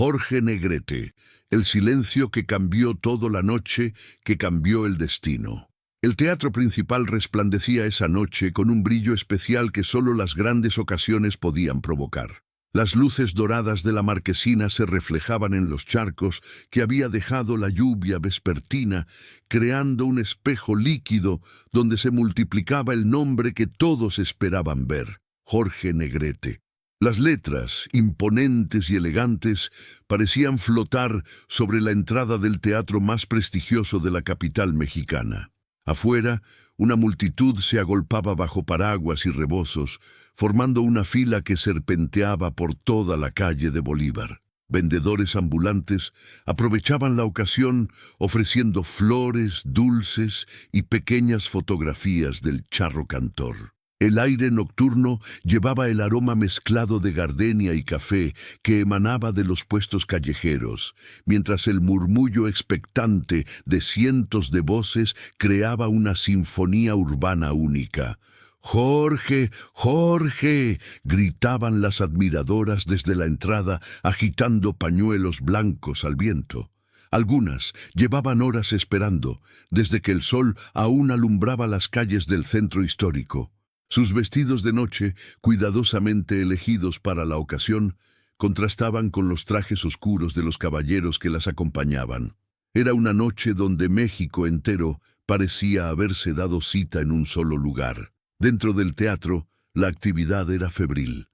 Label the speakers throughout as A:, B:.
A: Jorge Negrete, el silencio que cambió toda la noche, que cambió el destino. El teatro principal resplandecía esa noche con un brillo especial que solo las grandes ocasiones podían provocar. Las luces doradas de la marquesina se reflejaban en los charcos que había dejado la lluvia vespertina, creando un espejo líquido donde se multiplicaba el nombre que todos esperaban ver: Jorge Negrete. Las letras, imponentes y elegantes, parecían flotar sobre la entrada del teatro más prestigioso de la capital mexicana. Afuera, una multitud se agolpaba bajo paraguas y rebozos, formando una fila que serpenteaba por toda la calle de Bolívar. Vendedores ambulantes aprovechaban la ocasión ofreciendo flores, dulces y pequeñas fotografías del charro cantor. El aire nocturno llevaba el aroma mezclado de gardenia y café que emanaba de los puestos callejeros, mientras el murmullo expectante de cientos de voces creaba una sinfonía urbana única. «¡Jorge! ¡Jorge!», gritaban las admiradoras desde la entrada, agitando pañuelos blancos al viento. Algunas llevaban horas esperando, desde que el sol aún alumbraba las calles del centro histórico. Sus vestidos de noche, cuidadosamente elegidos para la ocasión, contrastaban con los trajes oscuros de los caballeros que las acompañaban. Era una noche donde México entero parecía haberse dado cita en un solo lugar. Dentro del teatro, la actividad era febril.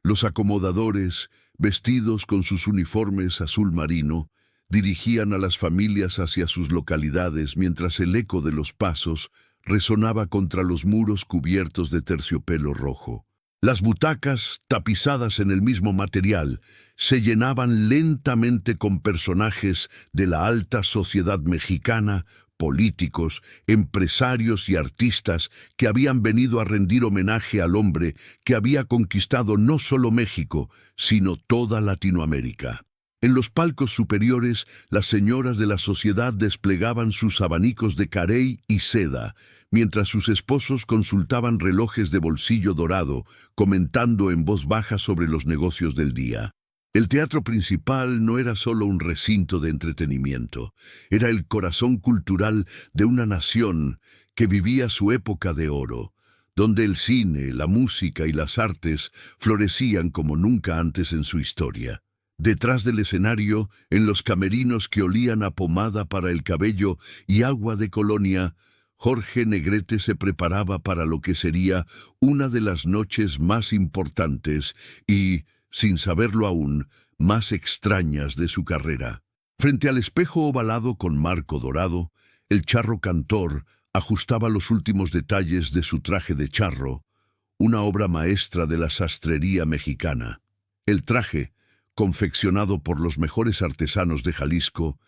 A: Los acomodadores, vestidos con sus uniformes azul marino, dirigían a las familias hacia sus localidades mientras el eco de los pasos resonaba contra los muros cubiertos de terciopelo rojo. Las butacas, tapizadas en el mismo material, se llenaban lentamente con personajes de la alta sociedad mexicana, políticos, empresarios y artistas que habían venido a rendir homenaje al hombre que había conquistado no solo México, sino toda Latinoamérica. En los palcos superiores, las señoras de la sociedad desplegaban sus abanicos de carey y seda, mientras sus esposos consultaban relojes de bolsillo dorado, comentando en voz baja sobre los negocios del día. El teatro principal no era solo un recinto de entretenimiento, era el corazón cultural de una nación que vivía su época de oro, donde el cine, la música y las artes florecían como nunca antes en su historia. Detrás del escenario, en los camerinos que olían a pomada para el cabello y agua de colonia, Jorge Negrete se preparaba para lo que sería una de las noches más importantes y, sin saberlo aún, más extrañas de su carrera. Frente al espejo ovalado con marco dorado, el charro cantor ajustaba los últimos detalles de su traje de charro, una obra maestra de la sastrería mexicana. El traje, confeccionado por los mejores artesanos de Jalisco,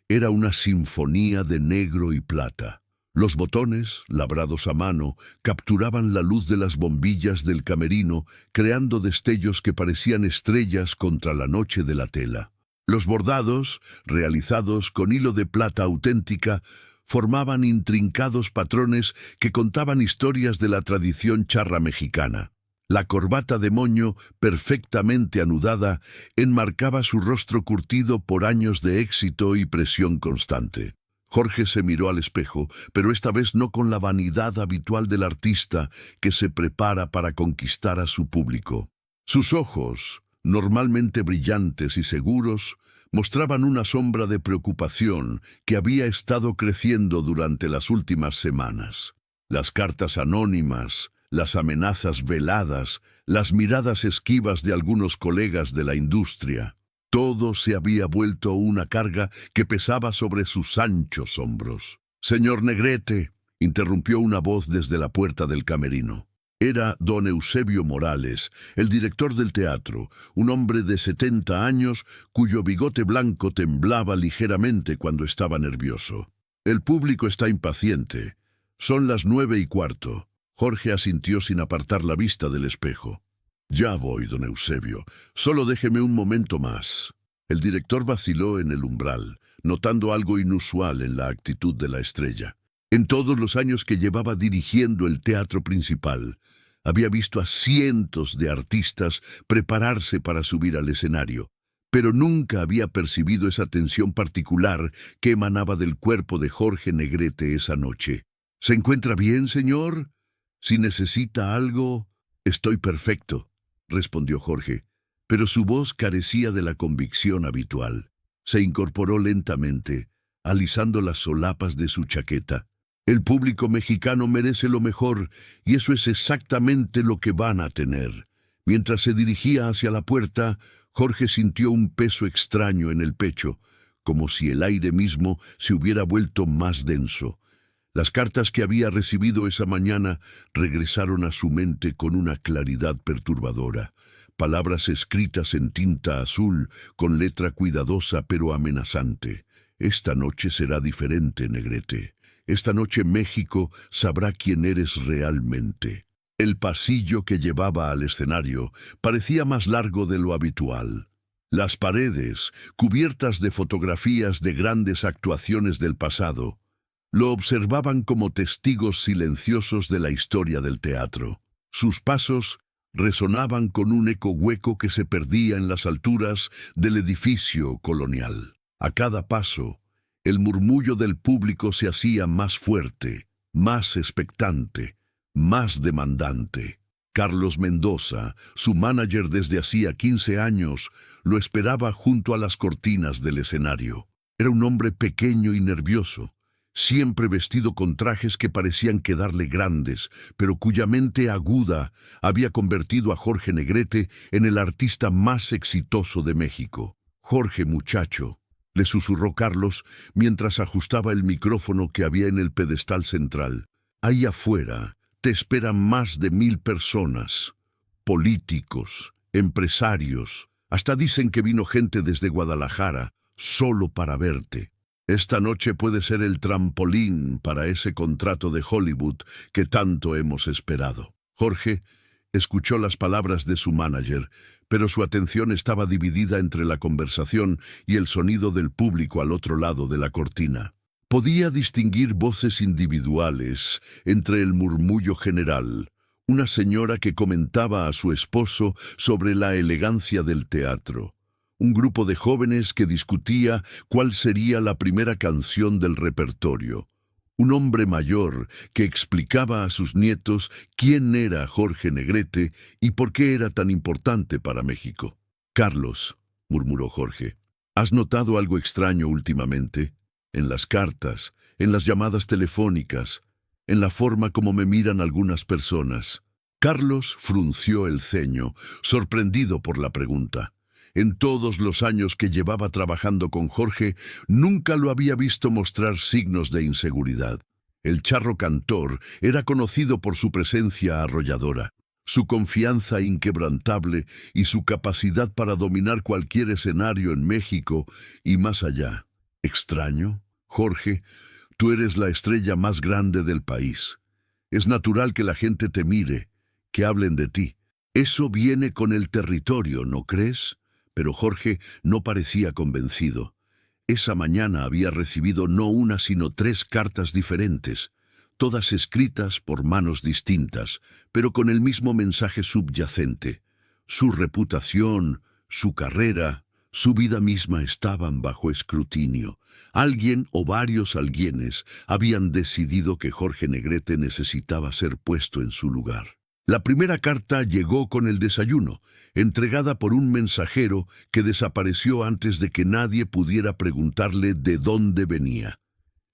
A: era una sinfonía de negro y plata. Los botones, labrados a mano, capturaban la luz de las bombillas del camerino, creando destellos que parecían estrellas contra la noche de la tela. Los bordados, realizados con hilo de plata auténtica, formaban intrincados patrones que contaban historias de la tradición charra mexicana. La corbata de moño, perfectamente anudada, enmarcaba su rostro curtido por años de éxito y presión constante. Jorge se miró al espejo, pero esta vez no con la vanidad habitual del artista que se prepara para conquistar a su público. Sus ojos, normalmente brillantes y seguros, mostraban una sombra de preocupación que había estado creciendo durante las últimas semanas. Las cartas anónimas, las amenazas veladas, las miradas esquivas de algunos colegas de la industria. Todo se había vuelto una carga que pesaba sobre sus anchos hombros. «Señor Negrete», interrumpió una voz desde la puerta del camerino. Era don Eusebio Morales, el director del teatro, un hombre de 70 años cuyo bigote blanco temblaba ligeramente cuando estaba nervioso. «El público está impaciente. Son las 9:15». Jorge asintió sin apartar la vista del espejo. «Ya voy, don Eusebio. Solo déjeme un momento más». El director vaciló en el umbral, notando algo inusual en la actitud de la estrella. En todos los años que llevaba dirigiendo el teatro principal, había visto a cientos de artistas prepararse para subir al escenario, pero nunca había percibido esa tensión particular que emanaba del cuerpo de Jorge Negrete esa noche. ¿Se encuentra bien, señor? Si necesita algo, estoy perfecto, respondió Jorge, pero su voz carecía de la convicción habitual. Se incorporó lentamente, alisando las solapas de su chaqueta. El público mexicano merece lo mejor, y eso es exactamente lo que van a tener. Mientras se dirigía hacia la puerta, Jorge sintió un peso extraño en el pecho, como si el aire mismo se hubiera vuelto más denso. Las cartas que había recibido esa mañana regresaron a su mente con una claridad perturbadora. Palabras escritas en tinta azul, con letra cuidadosa pero amenazante. Esta noche será diferente, Negrete. Esta noche México sabrá quién eres realmente. El pasillo que llevaba al escenario parecía más largo de lo habitual. Las paredes, cubiertas de fotografías de grandes actuaciones del pasado, lo observaban como testigos silenciosos de la historia del teatro. Sus pasos resonaban con un eco hueco que se perdía en las alturas del edificio colonial. A cada paso, el murmullo del público se hacía más fuerte, más expectante, más demandante. Carlos Mendoza, su manager desde hacía 15 años, lo esperaba junto a las cortinas del escenario. Era un hombre pequeño y nervioso, siempre vestido con trajes que parecían quedarle grandes, pero cuya mente aguda había convertido a Jorge Negrete en el artista más exitoso de México. «Jorge, muchacho», le susurró Carlos mientras ajustaba el micrófono que había en el pedestal central. «Ahí afuera te esperan más de 1000 personas, políticos, empresarios, hasta dicen que vino gente desde Guadalajara solo para verte. Esta noche puede ser el trampolín para ese contrato de Hollywood que tanto hemos esperado». Jorge escuchó las palabras de su manager, pero su atención estaba dividida entre la conversación y el sonido del público al otro lado de la cortina. Podía distinguir voces individuales entre el murmullo general, una señora que comentaba a su esposo sobre la elegancia del teatro, un grupo de jóvenes que discutía cuál sería la primera canción del repertorio, un hombre mayor que explicaba a sus nietos quién era Jorge Negrete y por qué era tan importante para México. «Carlos», murmuró Jorge, ¿has notado algo extraño últimamente? En las cartas, en las llamadas telefónicas, en la forma como me miran algunas personas». Carlos frunció el ceño, sorprendido por la pregunta. En todos los años que llevaba trabajando con Jorge, nunca lo había visto mostrar signos de inseguridad. El charro cantor era conocido por su presencia arrolladora, su confianza inquebrantable y su capacidad para dominar cualquier escenario en México y más allá. ¿Extraño? Jorge, tú eres la estrella más grande del país. Es natural que la gente te mire, que hablen de ti. Eso viene con el territorio, ¿no crees? Pero Jorge no parecía convencido. Esa mañana había recibido no una sino 3 cartas diferentes, todas escritas por manos distintas, pero con el mismo mensaje subyacente. Su reputación, su carrera, su vida misma estaban bajo escrutinio. Alguien o varios alguienes habían decidido que Jorge Negrete necesitaba ser puesto en su lugar. La primera carta llegó con el desayuno, entregada por un mensajero que desapareció antes de que nadie pudiera preguntarle de dónde venía.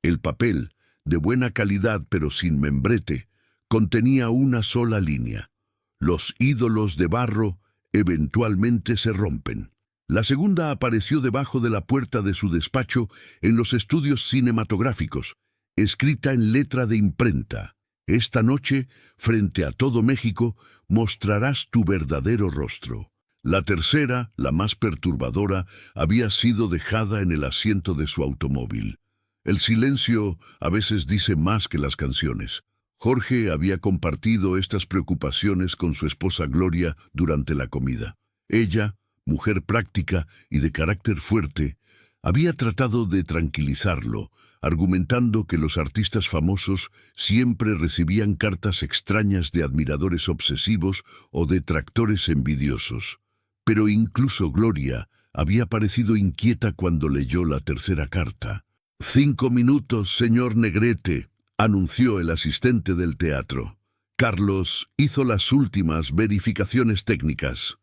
A: El papel, de buena calidad pero sin membrete, contenía una sola línea: «Los ídolos de barro eventualmente se rompen». La segunda apareció debajo de la puerta de su despacho en los estudios cinematográficos, escrita en letra de imprenta: «Esta noche, frente a todo México, mostrarás tu verdadero rostro». La tercera, la más perturbadora, había sido dejada en el asiento de su automóvil. El silencio a veces dice más que las canciones. Jorge había compartido estas preocupaciones con su esposa Gloria durante la comida. Ella, mujer práctica y de carácter fuerte, había tratado de tranquilizarlo, argumentando que los artistas famosos siempre recibían cartas extrañas de admiradores obsesivos o detractores envidiosos. Pero incluso Gloria Había parecido inquieta cuando leyó la tercera carta. 5 minutos, señor Negrete, anunció el asistente del teatro. Carlos hizo las últimas verificaciones técnicas.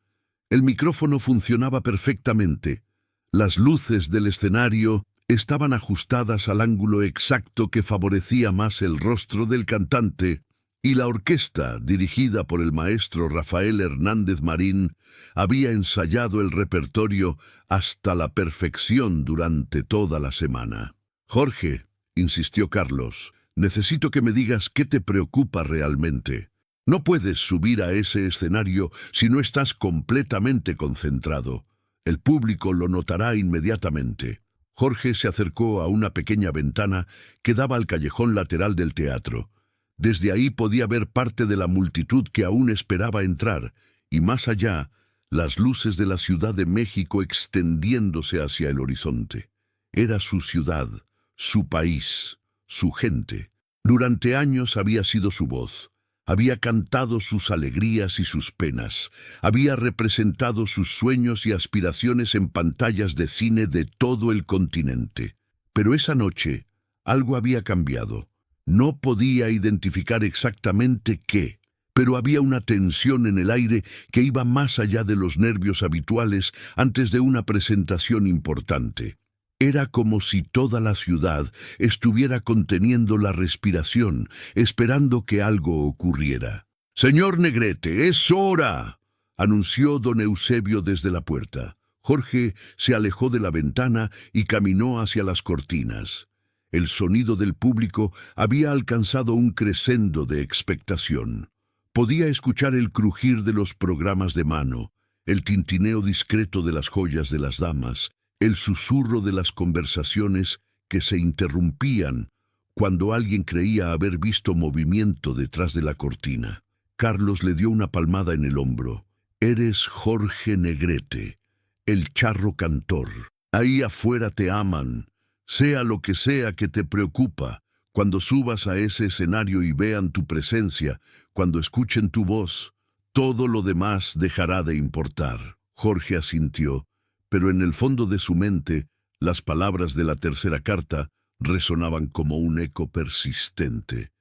A: El micrófono funcionaba perfectamente. Las luces del escenario estaban ajustadas al ángulo exacto que favorecía más el rostro del cantante, y la orquesta, dirigida por el maestro Rafael Hernández Marín, había ensayado el repertorio hasta la perfección durante toda la semana. «Jorge», insistió Carlos, «necesito que me digas qué te preocupa realmente. No puedes subir a ese escenario si no estás completamente concentrado. El público lo notará inmediatamente». Jorge se acercó a una pequeña ventana que daba al callejón lateral del teatro. Desde ahí podía ver parte de la multitud que aún esperaba entrar, y más allá, las luces de la Ciudad de México extendiéndose hacia el horizonte. Era su ciudad, su país, su gente. Durante años había sido su voz. Había cantado sus alegrías y sus penas. Había representado sus sueños y aspiraciones en pantallas de cine de todo el continente. Pero esa noche, algo había cambiado. No podía identificar exactamente qué, pero había una tensión en el aire que iba más allá de los nervios habituales antes de una presentación importante. Era como si toda la ciudad estuviera conteniendo la respiración, esperando que algo ocurriera. «Señor Negrete, es hora», anunció don Eusebio desde la puerta. Jorge se alejó de la ventana y caminó hacia las cortinas. El sonido del público había alcanzado un crescendo de expectación. Podía escuchar el crujir de los programas de mano, el tintineo discreto de las joyas de las damas, el susurro de las conversaciones que se interrumpían cuando alguien creía haber visto movimiento detrás de la cortina. Carlos le dio una palmada en el hombro. «Eres Jorge Negrete, el charro cantor. Ahí afuera te aman. Sea lo que sea que te preocupa, cuando subas a ese escenario y vean tu presencia, cuando escuchen tu voz, todo lo demás dejará de importar». Jorge asintió, pero en el fondo de su mente, las palabras de la tercera carta resonaban como un eco persistente.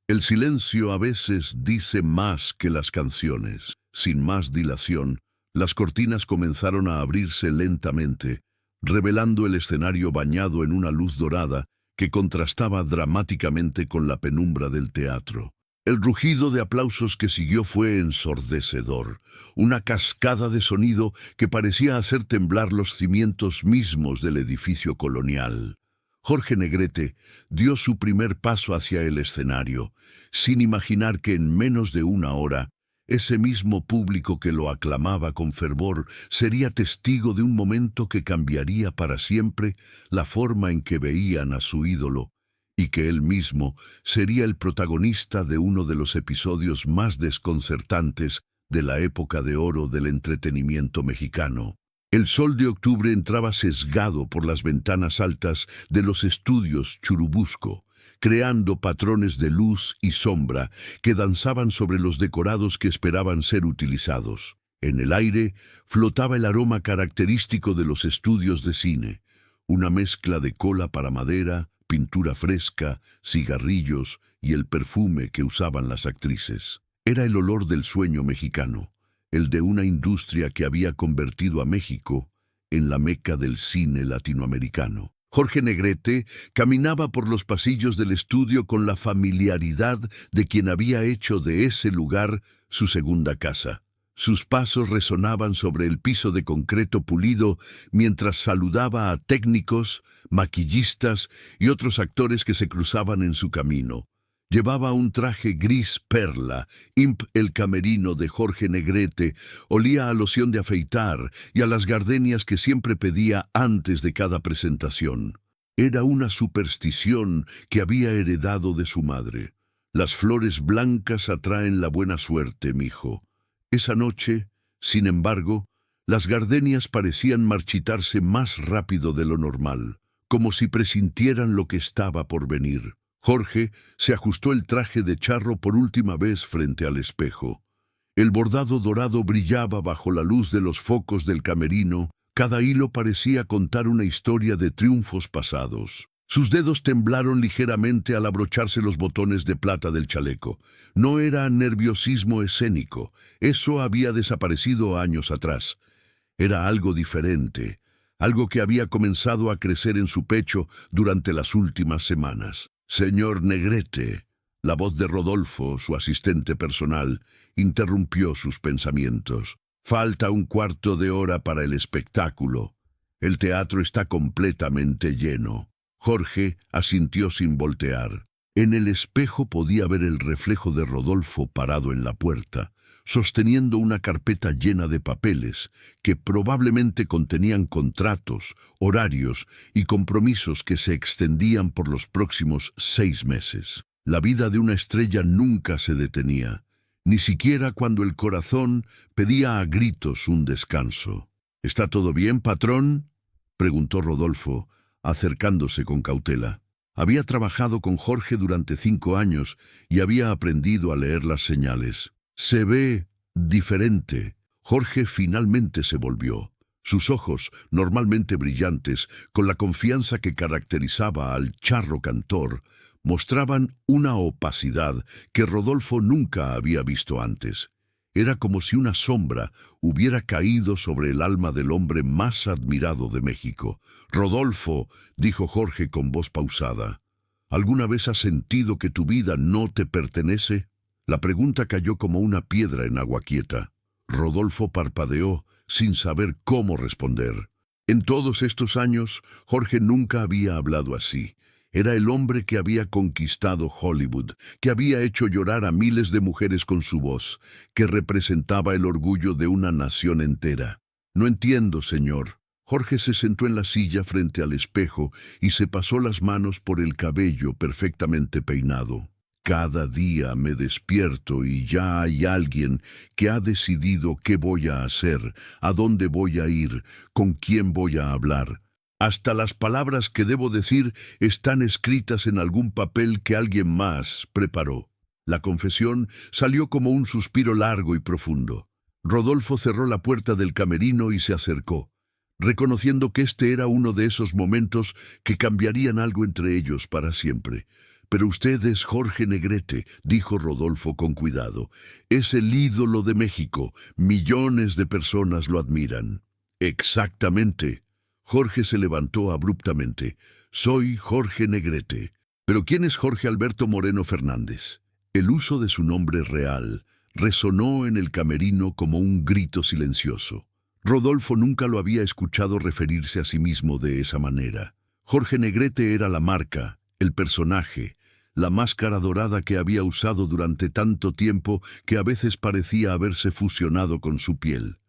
A: El silencio a veces dice más que las canciones. Sin más dilación, las cortinas comenzaron a abrirse lentamente, revelando el escenario bañado en una luz dorada que contrastaba dramáticamente con la penumbra del teatro. El rugido de aplausos que siguió fue ensordecedor, una cascada de sonido que parecía hacer temblar los cimientos mismos del edificio colonial. Jorge Negrete dio su primer paso hacia el escenario, sin imaginar que en menos de una hora, ese mismo público que lo aclamaba con fervor sería testigo de un momento que cambiaría para siempre la forma en que veían a su ídolo, y que él mismo sería el protagonista de uno de los episodios más desconcertantes de la época de oro del entretenimiento mexicano. El sol de octubre entraba sesgado por las ventanas altas de los estudios Churubusco, creando patrones de luz y sombra que danzaban sobre los decorados que esperaban ser utilizados. En el aire flotaba el aroma característico de los estudios de cine, una mezcla de cola para madera, pintura fresca, cigarrillos y el perfume que usaban las actrices. Era el olor del sueño mexicano, el de una industria que había convertido a México en la meca del cine latinoamericano. Jorge Negrete caminaba por los pasillos del estudio con la familiaridad de quien había hecho de ese lugar su segunda casa. Sus pasos resonaban sobre el piso de concreto pulido mientras saludaba a técnicos, maquillistas y otros actores que se cruzaban en su camino. Llevaba un traje gris perla, el camerino de Jorge Negrete olía a loción de afeitar y a las gardenias que siempre pedía antes de cada presentación. Era una superstición que había heredado de su madre. Las flores blancas atraen la buena suerte, mijo. Esa noche, sin embargo, las gardenias parecían marchitarse más rápido de lo normal, como si presintieran lo que estaba por venir. Jorge se ajustó el traje de charro por última vez frente al espejo. El bordado dorado brillaba bajo la luz de los focos del camerino, Cada hilo parecía contar una historia de triunfos pasados. Sus dedos temblaron ligeramente al abrocharse los botones de plata del chaleco. No era nerviosismo escénico, eso había desaparecido años atrás. Era algo diferente, algo que había comenzado a crecer en su pecho durante las últimas semanas. Señor Negrete, la voz de Rodolfo, su asistente personal, interrumpió sus pensamientos. Falta un cuarto de hora para el espectáculo. El teatro está completamente lleno. Jorge asintió sin voltear. En el espejo podía ver el reflejo de Rodolfo parado en la puerta, sosteniendo una carpeta llena de papeles que probablemente contenían contratos, horarios y compromisos que se extendían por los próximos 6 meses. La vida de una estrella nunca se detenía, ni siquiera cuando el corazón pedía a gritos un descanso. ¿Está todo bien, patrón?, preguntó Rodolfo, acercándose con cautela. Había trabajado con Jorge durante 5 años y había aprendido a leer las señales. Se ve diferente. Jorge finalmente se volvió. Sus ojos, normalmente brillantes, con la confianza que caracterizaba al charro cantor, mostraban una opacidad que Rodolfo nunca había visto antes. Era como si una sombra hubiera caído sobre el alma del hombre más admirado de México. «Rodolfo», dijo Jorge con voz pausada, «¿alguna vez has sentido que tu vida no te pertenece?» La pregunta cayó como una piedra en agua quieta. Rodolfo parpadeó sin saber cómo responder. En todos estos años, Jorge nunca había hablado así. Era el hombre que había conquistado Hollywood, que había hecho llorar a miles de mujeres con su voz, que representaba el orgullo de una nación entera. «No entiendo, señor». Jorge se sentó en la silla frente al espejo y se pasó las manos por el cabello perfectamente peinado. «Cada día me despierto y ya hay alguien que ha decidido qué voy a hacer, a dónde voy a ir, con quién voy a hablar. Hasta las palabras que debo decir están escritas en algún papel que alguien más preparó». La confesión salió como un suspiro largo y profundo. Rodolfo cerró la puerta del camerino y se acercó, reconociendo que este era uno de esos momentos que cambiarían algo entre ellos para siempre. «Pero usted es Jorge Negrete», dijo Rodolfo con cuidado. «Es el ídolo de México. Millones de personas lo admiran». «Exactamente». Jorge se levantó abruptamente. «Soy Jorge Negrete». «¿Pero quién es Jorge Alberto Moreno Fernández?» El uso de su nombre real resonó en el camerino como un grito silencioso. Rodolfo nunca lo había escuchado referirse a sí mismo de esa manera. Jorge Negrete era la marca, el personaje, la máscara dorada que había usado durante tanto tiempo que a veces parecía haberse fusionado con su piel.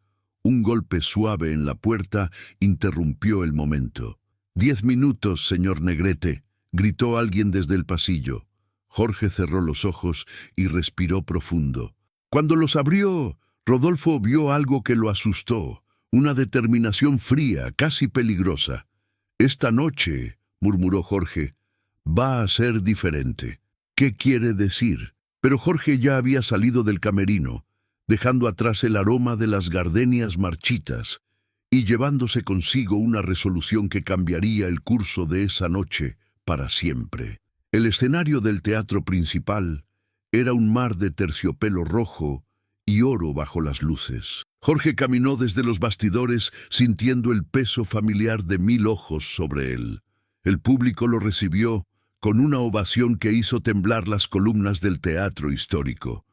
A: Un golpe suave en la puerta interrumpió el momento. «10 minutos, señor Negrete», gritó alguien desde el pasillo. Jorge cerró los ojos y respiró profundo. Cuando los abrió, Rodolfo vio algo que lo asustó, una determinación fría, casi peligrosa. «Esta noche», murmuró Jorge, «va a ser diferente». «¿Qué quiere decir?» Pero Jorge ya había salido del camerino, dejando atrás el aroma de las gardenias marchitas y llevándose consigo una resolución que cambiaría el curso de esa noche para siempre. El escenario del teatro principal era un mar de terciopelo rojo y oro bajo las luces. Jorge caminó desde los bastidores sintiendo el peso familiar de 1000 ojos sobre él. El público lo recibió con una ovación que hizo temblar las columnas del teatro histórico.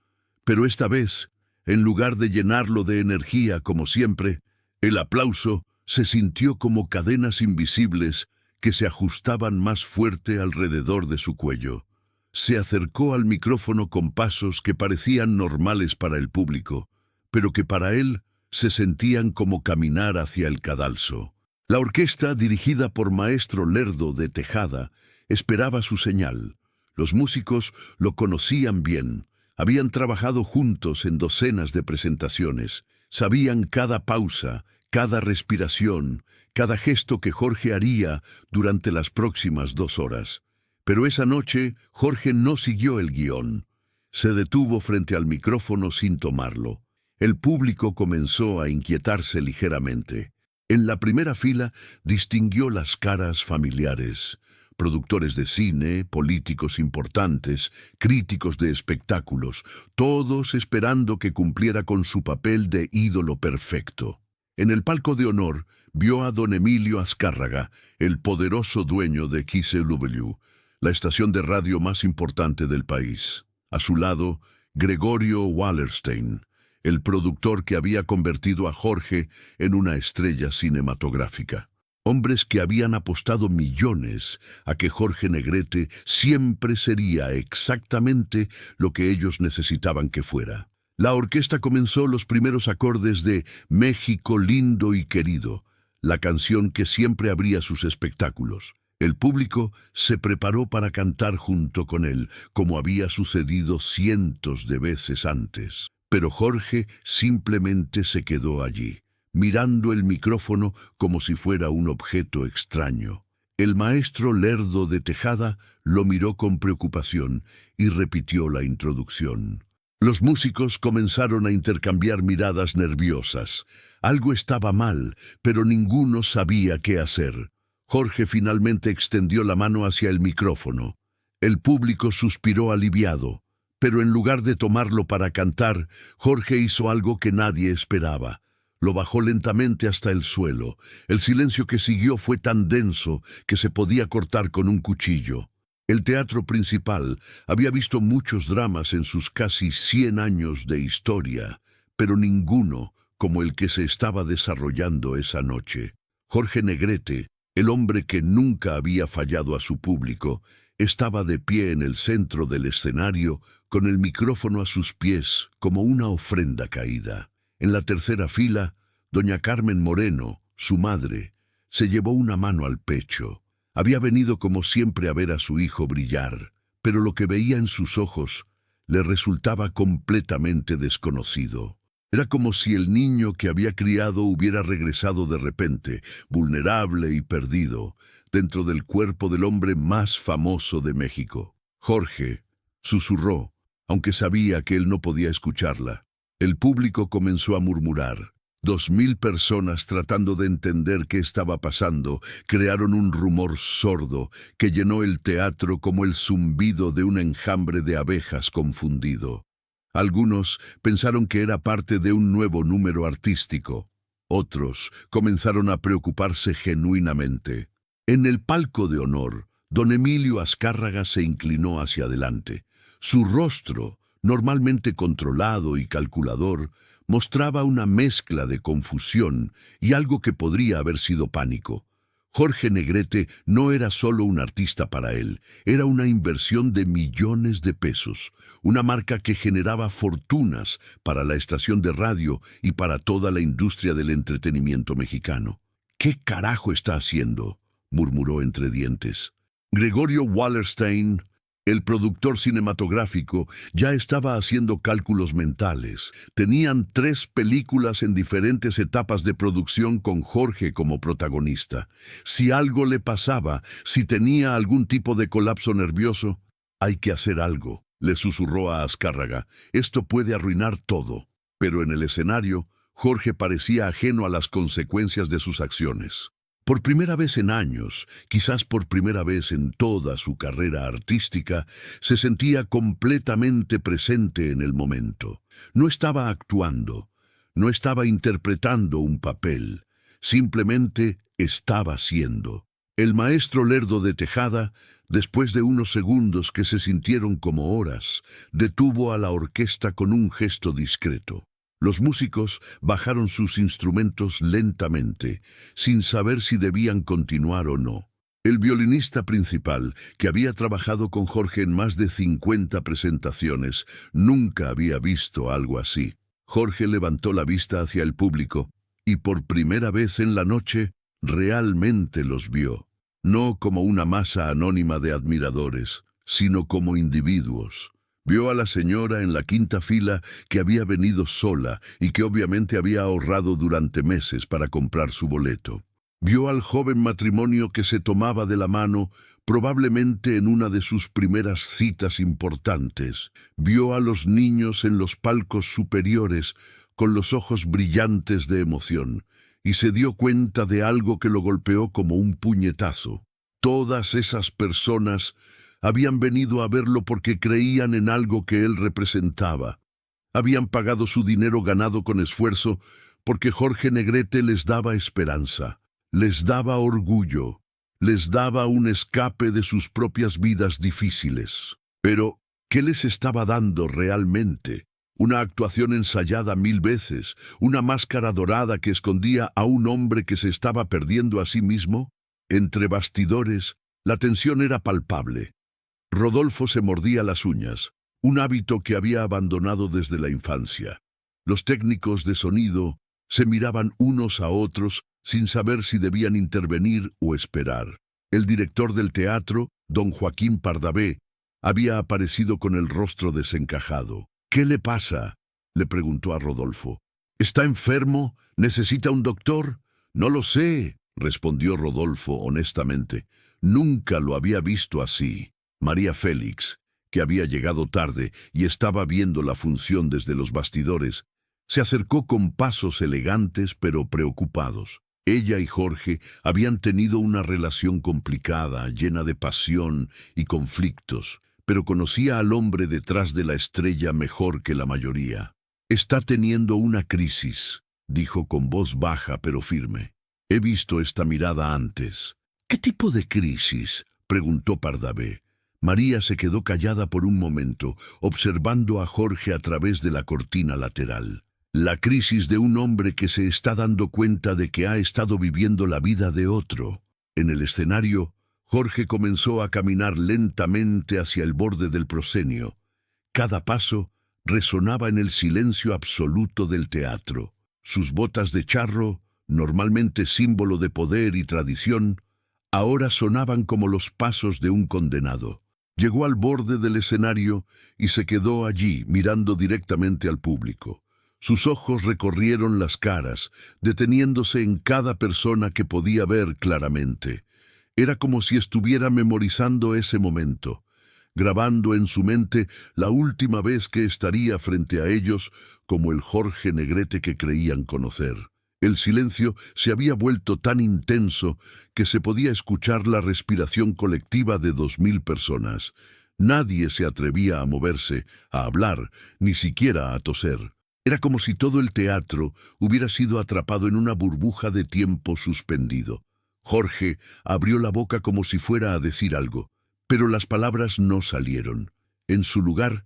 A: Pero esta vez, en lugar de llenarlo de energía como siempre, el aplauso se sintió como cadenas invisibles que se ajustaban más fuerte alrededor de su cuello. Se acercó al micrófono con pasos que parecían normales para el público, pero que para él se sentían como caminar hacia el cadalso. La orquesta, dirigida por Maestro Lerdo de Tejada, esperaba su señal. Los músicos lo conocían bien. Habían trabajado juntos en docenas de presentaciones. Sabían cada pausa, cada respiración, cada gesto que Jorge haría durante las próximas 2 horas. Pero esa noche Jorge no siguió el guión. Se detuvo frente al micrófono sin tomarlo. El público comenzó a inquietarse ligeramente. En la primera fila distinguió las caras familiares, productores de cine, políticos importantes, críticos de espectáculos, todos esperando que cumpliera con su papel de ídolo perfecto. En el palco de honor vio a don Emilio Azcárraga, el poderoso dueño de XEW, la estación de radio más importante del país. A su lado, Gregorio Wallerstein, el productor que había convertido a Jorge en una estrella cinematográfica. Hombres que habían apostado millones a que Jorge Negrete siempre sería exactamente lo que ellos necesitaban que fuera. La orquesta comenzó los primeros acordes de México lindo y querido, la canción que siempre abría sus espectáculos. El público se preparó para cantar junto con él, como había sucedido cientos de veces antes. Pero Jorge simplemente se quedó allí, mirando el micrófono como si fuera un objeto extraño. El maestro Lerdo de Tejada lo miró con preocupación y repitió la introducción. Los músicos comenzaron a intercambiar miradas nerviosas. Algo estaba mal, pero ninguno sabía qué hacer. Jorge finalmente extendió la mano hacia el micrófono. El público suspiró aliviado, pero en lugar de tomarlo para cantar, Jorge hizo algo que nadie esperaba. Lo bajó lentamente hasta el suelo. El silencio que siguió fue tan denso que se podía cortar con un cuchillo. El teatro principal había visto muchos dramas en sus casi 100 años de historia, pero ninguno como el que se estaba desarrollando esa noche. Jorge Negrete, el hombre que nunca había fallado a su público, estaba de pie en el centro del escenario con el micrófono a sus pies como una ofrenda caída. En la tercera fila, doña Carmen Moreno, su madre, se llevó una mano al pecho. Había venido como siempre a ver a su hijo brillar, pero lo que veía en sus ojos le resultaba completamente desconocido. Era como si el niño que había criado hubiera regresado de repente, vulnerable y perdido, dentro del cuerpo del hombre más famoso de México. Jorge susurró, aunque sabía que él no podía escucharla. El público comenzó a murmurar. 2000 personas, tratando de entender qué estaba pasando, crearon un rumor sordo que llenó el teatro como el zumbido de un enjambre de abejas confundido. Algunos pensaron que era parte de un nuevo número artístico. Otros comenzaron a preocuparse genuinamente. En el palco de honor, don Emilio Azcárraga se inclinó hacia adelante. Su rostro, normalmente controlado y calculador, mostraba una mezcla de confusión y algo que podría haber sido pánico. Jorge Negrete no era solo un artista para él, era una inversión de millones de pesos, una marca que generaba fortunas para la estación de radio y para toda la industria del entretenimiento mexicano. ¿Qué carajo está haciendo?, murmuró entre dientes. Gregorio Wallerstein, el productor cinematográfico, ya estaba haciendo cálculos mentales. Tenían 3 películas en diferentes etapas de producción con Jorge como protagonista. Si algo le pasaba, si tenía algún tipo de colapso nervioso, hay que hacer algo, le susurró a Azcárraga. Esto puede arruinar todo. Pero en el escenario, Jorge parecía ajeno a las consecuencias de sus acciones. Por primera vez en años, quizás por primera vez en toda su carrera artística, se sentía completamente presente en el momento. No estaba actuando, no estaba interpretando un papel, simplemente estaba siendo. El maestro Lerdo de Tejada, después de unos segundos que se sintieron como horas, detuvo a la orquesta con un gesto discreto. Los músicos bajaron sus instrumentos lentamente, sin saber si debían continuar o no. El violinista principal, que había trabajado con Jorge en más de 50 presentaciones, nunca había visto algo así. Jorge levantó la vista hacia el público, y por primera vez en la noche, realmente los vio. No como una masa anónima de admiradores, sino como individuos. Vio a la señora en la quinta fila que había venido sola y que obviamente había ahorrado durante meses para comprar su boleto. Vio al joven matrimonio que se tomaba de la mano, probablemente en una de sus primeras citas importantes. Vio a los niños en los palcos superiores con los ojos brillantes de emoción. y se dio cuenta de algo que lo golpeó como un puñetazo. Todas esas personas habían venido a verlo porque creían en algo que él representaba. Habían pagado su dinero ganado con esfuerzo porque Jorge Negrete les daba esperanza, les daba orgullo, les daba un escape de sus propias vidas difíciles. Pero, ¿qué les estaba dando realmente? Una actuación ensayada 1000 veces, una máscara dorada que escondía a un hombre que se estaba perdiendo a sí mismo. Entre bastidores, la tensión era palpable. Rodolfo se mordía las uñas, un hábito que había abandonado desde la infancia. Los técnicos de sonido se miraban unos a otros sin saber si debían intervenir o esperar. El director del teatro, don Joaquín Pardavé, había aparecido con el rostro desencajado. «¿Qué le pasa?», le preguntó a Rodolfo. «¿Está enfermo? ¿Necesita un doctor?» «No lo sé», respondió Rodolfo honestamente. Nunca lo había visto así. María Félix, que había llegado tarde y estaba viendo la función desde los bastidores, se acercó con pasos elegantes pero preocupados. Ella y Jorge habían tenido una relación complicada, llena de pasión y conflictos, pero conocía al hombre detrás de la estrella mejor que la mayoría. «Está teniendo una crisis», dijo con voz baja pero firme. «He visto esta mirada antes». «¿Qué tipo de crisis?», preguntó Pardavé. María se quedó callada por un momento, observando a Jorge a través de la cortina lateral. «La crisis de un hombre que se está dando cuenta de que ha estado viviendo la vida de otro». En el escenario, Jorge comenzó a caminar lentamente hacia el borde del proscenio. Cada paso resonaba en el silencio absoluto del teatro. Sus botas de charro, normalmente símbolo de poder y tradición, ahora sonaban como los pasos de un condenado. Llegó al borde del escenario y se quedó allí, mirando directamente al público. Sus ojos recorrieron las caras, deteniéndose en cada persona que podía ver claramente. Era como si estuviera memorizando ese momento, grabando en su mente la última vez que estaría frente a ellos como el Jorge Negrete que creían conocer. El silencio se había vuelto tan intenso que se podía escuchar la respiración colectiva de 2000 personas. Nadie se atrevía a moverse, a hablar, ni siquiera a toser. Era como si todo el teatro hubiera sido atrapado en una burbuja de tiempo suspendido. Jorge abrió la boca como si fuera a decir algo, pero las palabras no salieron. En su lugar,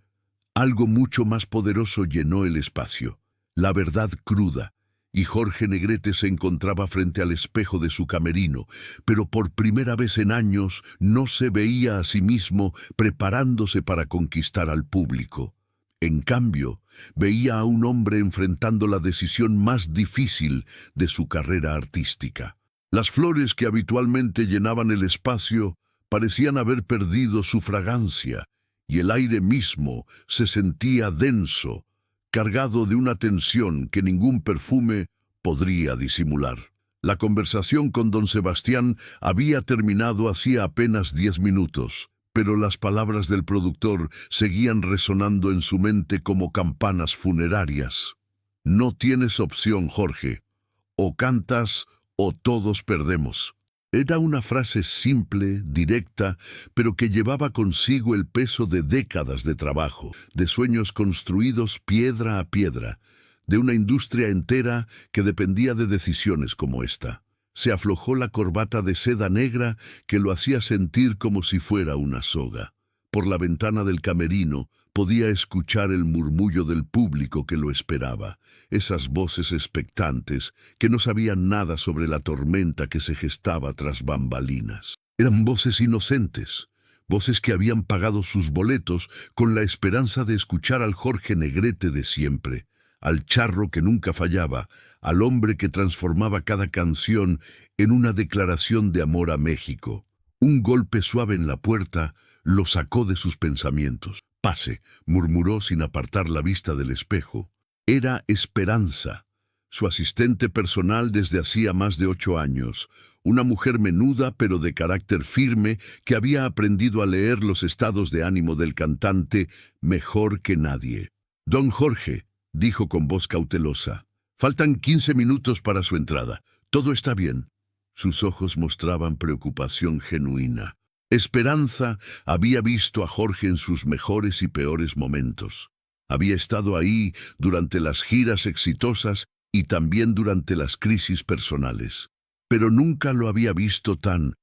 A: algo mucho más poderoso llenó el espacio, la verdad cruda, y Jorge Negrete se encontraba frente al espejo de su camerino, pero por primera vez en años no se veía a sí mismo preparándose para conquistar al público. En cambio, veía a un hombre enfrentando la decisión más difícil de su carrera artística. Las flores que habitualmente llenaban el espacio parecían haber perdido su fragancia, y el aire mismo se sentía denso, cargado de una tensión que ningún perfume podría disimular. La conversación con don Sebastián había terminado hacía apenas 10 minutos, pero las palabras del productor seguían resonando en su mente como campanas funerarias. «No tienes opción, Jorge. O cantas o todos perdemos». Era una frase simple, directa, pero que llevaba consigo el peso de décadas de trabajo, de sueños construidos piedra a piedra, de una industria entera que dependía de decisiones como esta. Se aflojó la corbata de seda negra que lo hacía sentir como si fuera una soga. Por la ventana del camerino podía escuchar el murmullo del público que lo esperaba, esas voces expectantes que no sabían nada sobre la tormenta que se gestaba tras bambalinas. Eran voces inocentes, voces que habían pagado sus boletos con la esperanza de escuchar al Jorge Negrete de siempre, al charro que nunca fallaba, al hombre que transformaba cada canción en una declaración de amor a México. Un golpe suave en la puerta lo sacó de sus pensamientos. «Pase», murmuró sin apartar la vista del espejo. Era Esperanza, su asistente personal desde hacía más de 8 años, una mujer menuda pero de carácter firme que había aprendido a leer los estados de ánimo del cantante mejor que nadie. «Don Jorge», dijo con voz cautelosa, Faltan 15 minutos para su entrada. Todo está bien. Sus ojos mostraban preocupación genuina. Esperanza había visto a Jorge en sus mejores y peores momentos. Había estado ahí durante las giras exitosas y también durante las crisis personales. Pero nunca lo había visto tan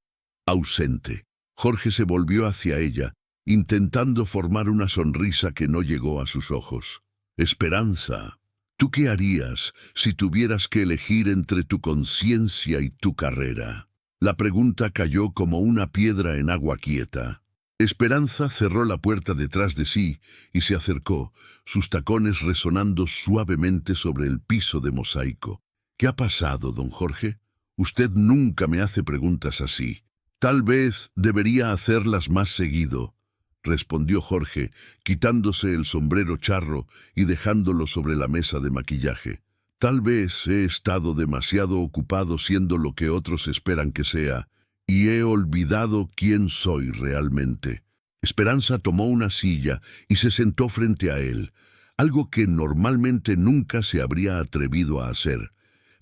A: ausente. Jorge se volvió hacia ella, intentando formar una sonrisa que no llegó a sus ojos. Esperanza, ¿tú qué harías si tuvieras que elegir entre tu conciencia y tu carrera? La pregunta cayó como una piedra en agua quieta. Esperanza cerró la puerta detrás de sí y se acercó, sus tacones resonando suavemente sobre el piso de mosaico. ¿Qué ha pasado, don Jorge? Usted nunca me hace preguntas así. Tal vez debería hacerlas más seguido, respondió Jorge, quitándose el sombrero charro y dejándolo sobre la mesa de maquillaje. Tal vez he estado demasiado ocupado siendo lo que otros esperan que sea, y he olvidado quién soy realmente. Esperanza tomó una silla y se sentó frente a él, algo que normalmente nunca se habría atrevido a hacer.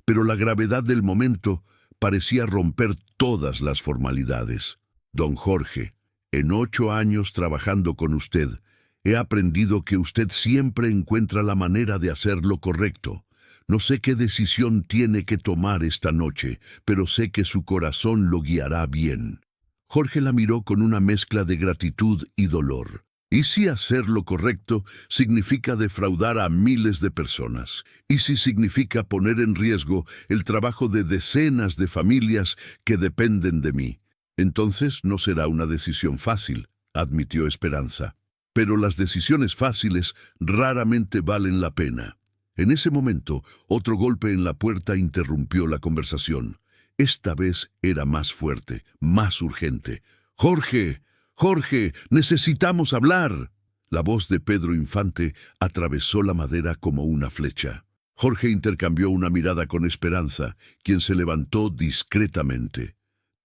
A: Pero la gravedad del momento parecía romper todas las formalidades. Don Jorge, en 8 años trabajando con usted, he aprendido que usted siempre encuentra la manera de hacer lo correcto. No sé qué decisión tiene que tomar esta noche, pero sé que su corazón lo guiará bien. Jorge la miró con una mezcla de gratitud y dolor. ¿Y si hacer lo correcto significa defraudar a miles de personas? ¿Y si significa poner en riesgo el trabajo de decenas de familias que dependen de mí? Entonces no será una decisión fácil, admitió Esperanza. Pero las decisiones fáciles raramente valen la pena. En ese momento, otro golpe en la puerta interrumpió la conversación. Esta vez era más fuerte, más urgente. ¡Jorge! ¡Jorge! ¡Necesitamos hablar! La voz de Pedro Infante atravesó la madera como una flecha. Jorge intercambió una mirada con Esperanza, quien se levantó discretamente.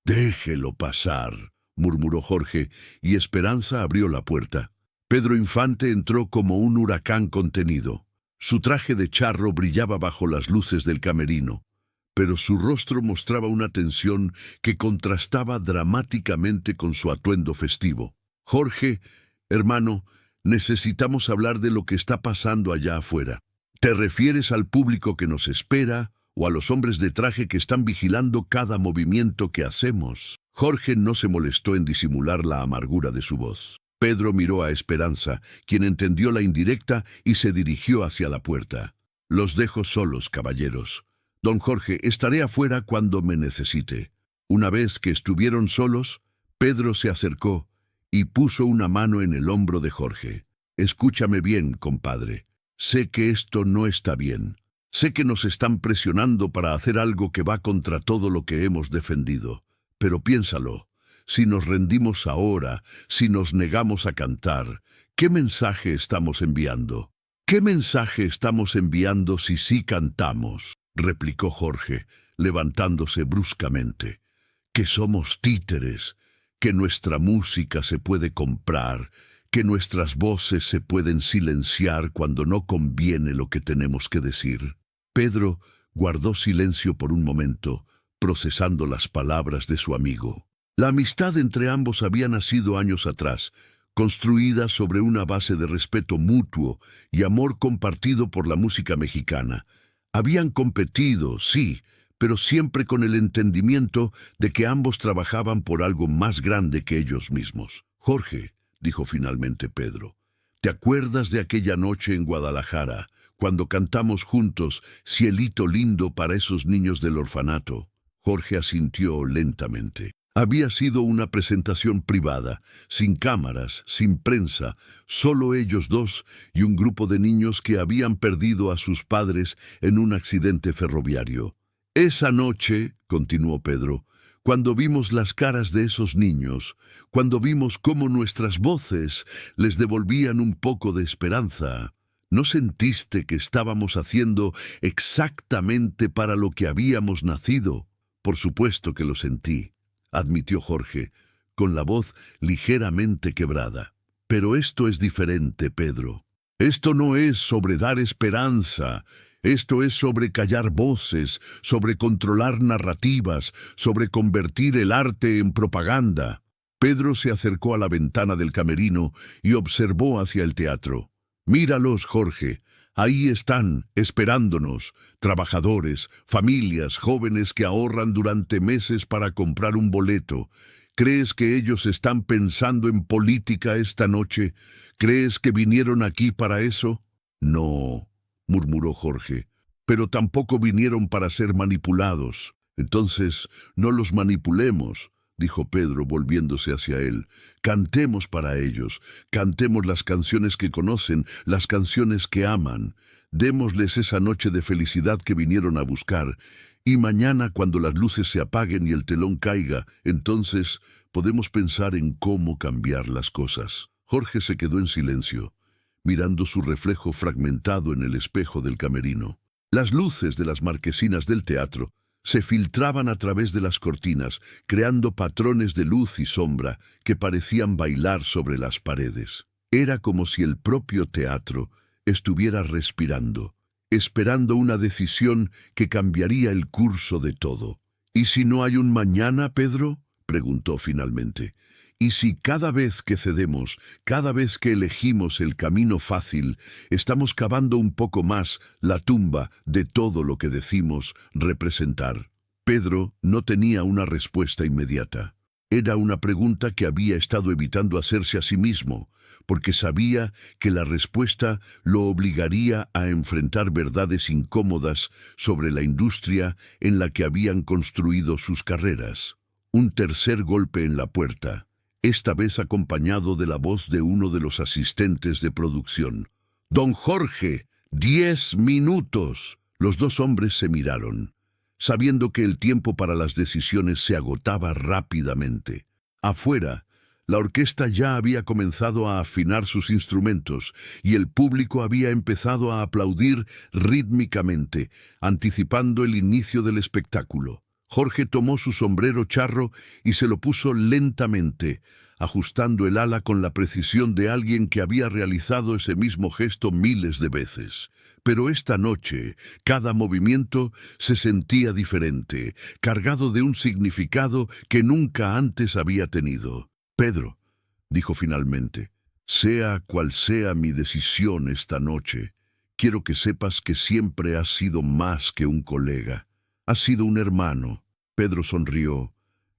A: «Déjelo pasar», murmuró Jorge, y Esperanza abrió la puerta. Pedro Infante entró como un huracán contenido. Su traje de charro brillaba bajo las luces del camerino, pero su rostro mostraba una tensión que contrastaba dramáticamente con su atuendo festivo. «Jorge, hermano, necesitamos hablar de lo que está pasando allá afuera. ¿Te refieres al público que nos espera o a los hombres de traje que están vigilando cada movimiento que hacemos?» Jorge no se molestó en disimular la amargura de su voz. Pedro miró a Esperanza, quien entendió la indirecta y se dirigió hacia la puerta. «Los dejo solos, caballeros. Don Jorge, estaré afuera cuando me necesite». Una vez que estuvieron solos, Pedro se acercó y puso una mano en el hombro de Jorge. «Escúchame bien, compadre. Sé que esto no está bien. Sé que nos están presionando para hacer algo que va contra todo lo que hemos defendido. Pero piénsalo. Si nos rendimos ahora, si nos negamos a cantar, ¿qué mensaje estamos enviando? ¿Qué mensaje estamos enviando si sí cantamos?», replicó Jorge, levantándose bruscamente. «Que somos títeres, que nuestra música se puede comprar, que nuestras voces se pueden silenciar cuando no conviene lo que tenemos que decir». Pedro guardó silencio por un momento, procesando las palabras de su amigo. La amistad entre ambos había nacido años atrás, construida sobre una base de respeto mutuo y amor compartido por la música mexicana. Habían competido, sí, pero siempre con el entendimiento de que ambos trabajaban por algo más grande que ellos mismos. «Jorge», dijo finalmente Pedro, «¿te acuerdas de aquella noche en Guadalajara, cuando cantamos juntos Cielito lindo para esos niños del orfanato?» Jorge asintió lentamente. Había sido una presentación privada, sin cámaras, sin prensa, solo ellos dos y un grupo de niños que habían perdido a sus padres en un accidente ferroviario. «Esa noche», continuó Pedro, «cuando vimos las caras de esos niños, cuando vimos cómo nuestras voces les devolvían un poco de esperanza, ¿no sentiste que estábamos haciendo exactamente para lo que habíamos nacido?» «Por supuesto que lo sentí», admitió Jorge, con la voz ligeramente quebrada. «Pero esto es diferente, Pedro. Esto no es sobre dar esperanza, Esto es sobre callar voces, sobre controlar narrativas, sobre convertir el arte en propaganda. Pedro se acercó a la ventana del camerino y observó hacia el teatro. Míralos, Jorge. Ahí están, esperándonos, trabajadores, familias, jóvenes que ahorran durante meses para comprar un boleto. ¿Crees que ellos están pensando en política esta noche? ¿Crees que vinieron aquí para eso? No, murmuró Jorge, pero tampoco vinieron para ser manipulados. Entonces, no los manipulemos, dijo Pedro volviéndose hacia él. Cantemos para ellos, cantemos las canciones que conocen, las canciones que aman. Démosles esa noche de felicidad que vinieron a buscar. Y mañana, cuando las luces se apaguen y el telón caiga, entonces podemos pensar en cómo cambiar las cosas. Jorge se quedó en silencio, mirando su reflejo fragmentado en el espejo del camerino. Las luces de las marquesinas del teatro se filtraban a través de las cortinas, creando patrones de luz y sombra que parecían bailar sobre las paredes. Era como si el propio teatro estuviera respirando, esperando una decisión que cambiaría el curso de todo. ¿Y si no hay un mañana, Pedro?, preguntó finalmente. ¿Y si cada vez que cedemos, cada vez que elegimos el camino fácil, estamos cavando un poco más la tumba de todo lo que decimos representar? Pedro no tenía una respuesta inmediata. Era una pregunta que había estado evitando hacerse a sí mismo, porque sabía que la respuesta lo obligaría a enfrentar verdades incómodas sobre la industria en la que habían construido sus carreras. Un tercer golpe en la puerta, esta vez acompañado de la voz de uno de los asistentes de producción. «Don Jorge, 10 minutos». Los dos hombres se miraron, sabiendo que el tiempo para las decisiones se agotaba rápidamente. Afuera, la orquesta ya había comenzado a afinar sus instrumentos y el público había empezado a aplaudir rítmicamente, anticipando el inicio del espectáculo. Jorge tomó su sombrero charro y se lo puso lentamente, ajustando el ala con la precisión de alguien que había realizado ese mismo gesto miles de veces. Pero esta noche, cada movimiento se sentía diferente, cargado de un significado que nunca antes había tenido. «Pedro», dijo finalmente, «sea cual sea mi decisión esta noche, quiero que sepas que siempre has sido más que un colega. Has sido un hermano». Pedro sonrió,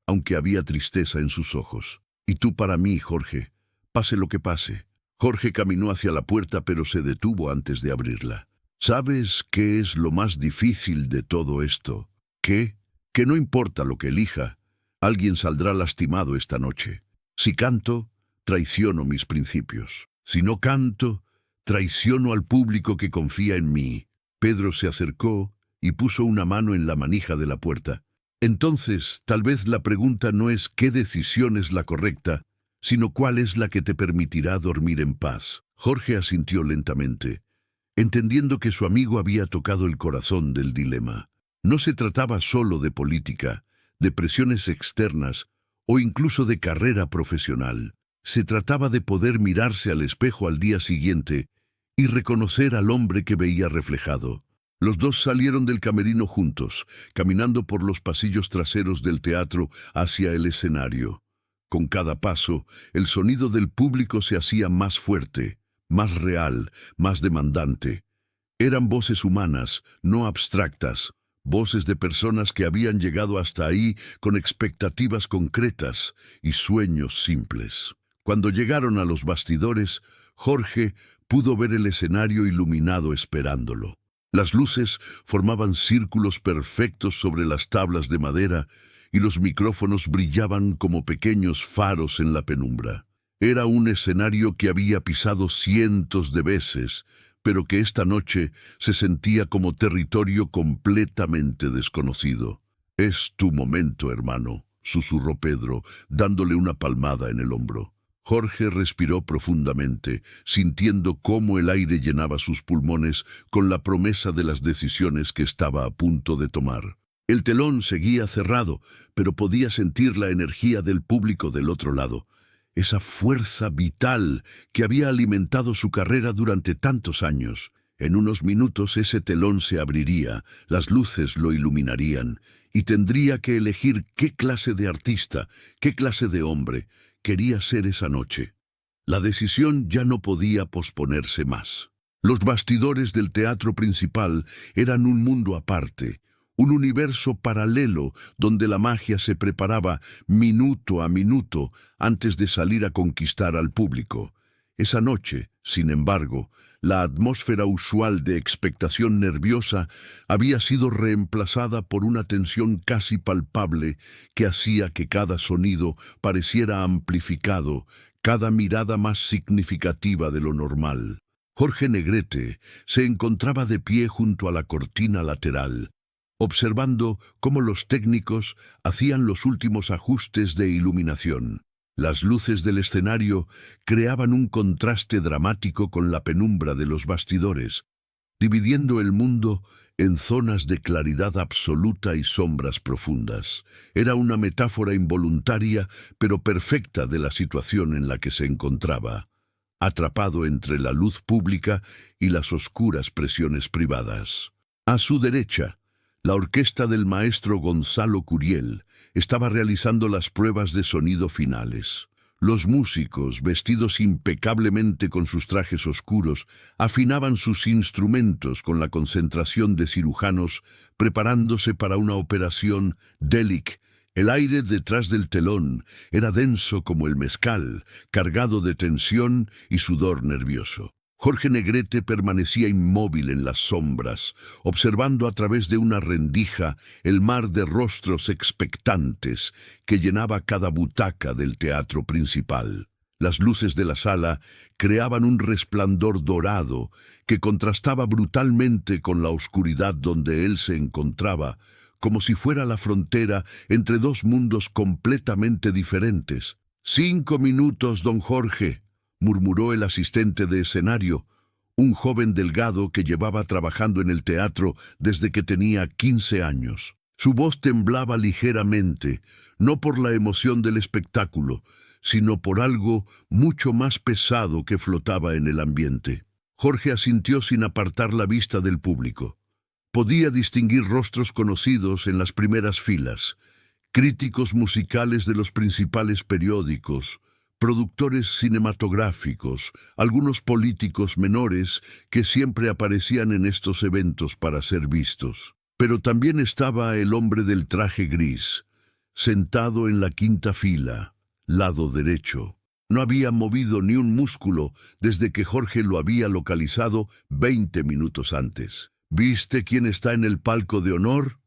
A: aunque había tristeza en sus ojos. «Y tú para mí, Jorge, pase lo que pase». Jorge caminó hacia la puerta, pero se detuvo antes de abrirla. «¿Sabes qué es lo más difícil de todo esto? ¿Qué? Que no importa lo que elija, alguien saldrá lastimado esta noche. Si canto, traiciono mis principios. Si no canto, traiciono al público que confía en mí». Pedro se acercó y puso una mano en la manija de la puerta. «Entonces, tal vez la pregunta no es qué decisión es la correcta, sino cuál es la que te permitirá dormir en paz». Jorge asintió lentamente, entendiendo que su amigo había tocado el corazón del dilema. No se trataba solo de política, de presiones externas o incluso de carrera profesional. Se trataba de poder mirarse al espejo al día siguiente y reconocer al hombre que veía reflejado. Los dos salieron del camerino juntos, caminando por los pasillos traseros del teatro hacia el escenario. Con cada paso, el sonido del público se hacía más fuerte, más real, más demandante. Eran voces humanas, no abstractas, voces de personas que habían llegado hasta ahí con expectativas concretas y sueños simples. Cuando llegaron a los bastidores, Jorge pudo ver el escenario iluminado esperándolo. Las luces formaban círculos perfectos sobre las tablas de madera y los micrófonos brillaban como pequeños faros en la penumbra. Era un escenario que había pisado cientos de veces, pero que esta noche se sentía como territorio completamente desconocido. «Es tu momento, hermano», susurró Pedro, dándole una palmada en el hombro. Jorge respiró profundamente, sintiendo cómo el aire llenaba sus pulmones con la promesa de las decisiones que estaba a punto de tomar. El telón seguía cerrado, pero podía sentir la energía del público del otro lado, esa fuerza vital que había alimentado su carrera durante tantos años. En unos minutos ese telón se abriría, las luces lo iluminarían, y tendría que elegir qué clase de artista, qué clase de hombre quería ser esa noche. La decisión ya no podía posponerse más. Los bastidores del teatro principal eran un mundo aparte, un universo paralelo donde la magia se preparaba minuto a minuto antes de salir a conquistar al público. Esa noche, sin embargo, la atmósfera usual de expectación nerviosa había sido reemplazada por una tensión casi palpable que hacía que cada sonido pareciera amplificado, cada mirada más significativa de lo normal. Jorge Negrete se encontraba de pie junto a la cortina lateral, observando cómo los técnicos hacían los últimos ajustes de iluminación. Las luces del escenario creaban un contraste dramático con la penumbra de los bastidores, dividiendo el mundo en zonas de claridad absoluta y sombras profundas. Era una metáfora involuntaria, pero perfecta de la situación en la que se encontraba, atrapado entre la luz pública y las oscuras presiones privadas. A su derecha, la orquesta del maestro Gonzalo Curiel estaba realizando las pruebas de sonido finales. Los músicos, vestidos impecablemente con sus trajes oscuros, afinaban sus instrumentos con la concentración de cirujanos preparándose para una operación délic. El aire detrás del telón era denso como el mezcal, cargado de tensión y sudor nervioso. Jorge Negrete permanecía inmóvil en las sombras, observando a través de una rendija el mar de rostros expectantes que llenaba cada butaca del teatro principal. Las luces de la sala creaban un resplandor dorado que contrastaba brutalmente con la oscuridad donde él se encontraba, como si fuera la frontera entre dos mundos completamente diferentes. 5 minutos, don Jorge, murmuró el asistente de escenario, un joven delgado que llevaba trabajando en el teatro desde que tenía 15 años. Su voz temblaba ligeramente, no por la emoción del espectáculo, sino por algo mucho más pesado que flotaba en el ambiente. Jorge asintió sin apartar la vista del público. Podía distinguir rostros conocidos en las primeras filas, críticos musicales de los principales periódicos, productores cinematográficos, algunos políticos menores que siempre aparecían en estos eventos para ser vistos. Pero también estaba el hombre del traje gris, sentado en la quinta fila, lado derecho. No había movido ni un músculo desde que Jorge lo había localizado 20 minutos antes. ¿Viste quién está en el palco de honor?,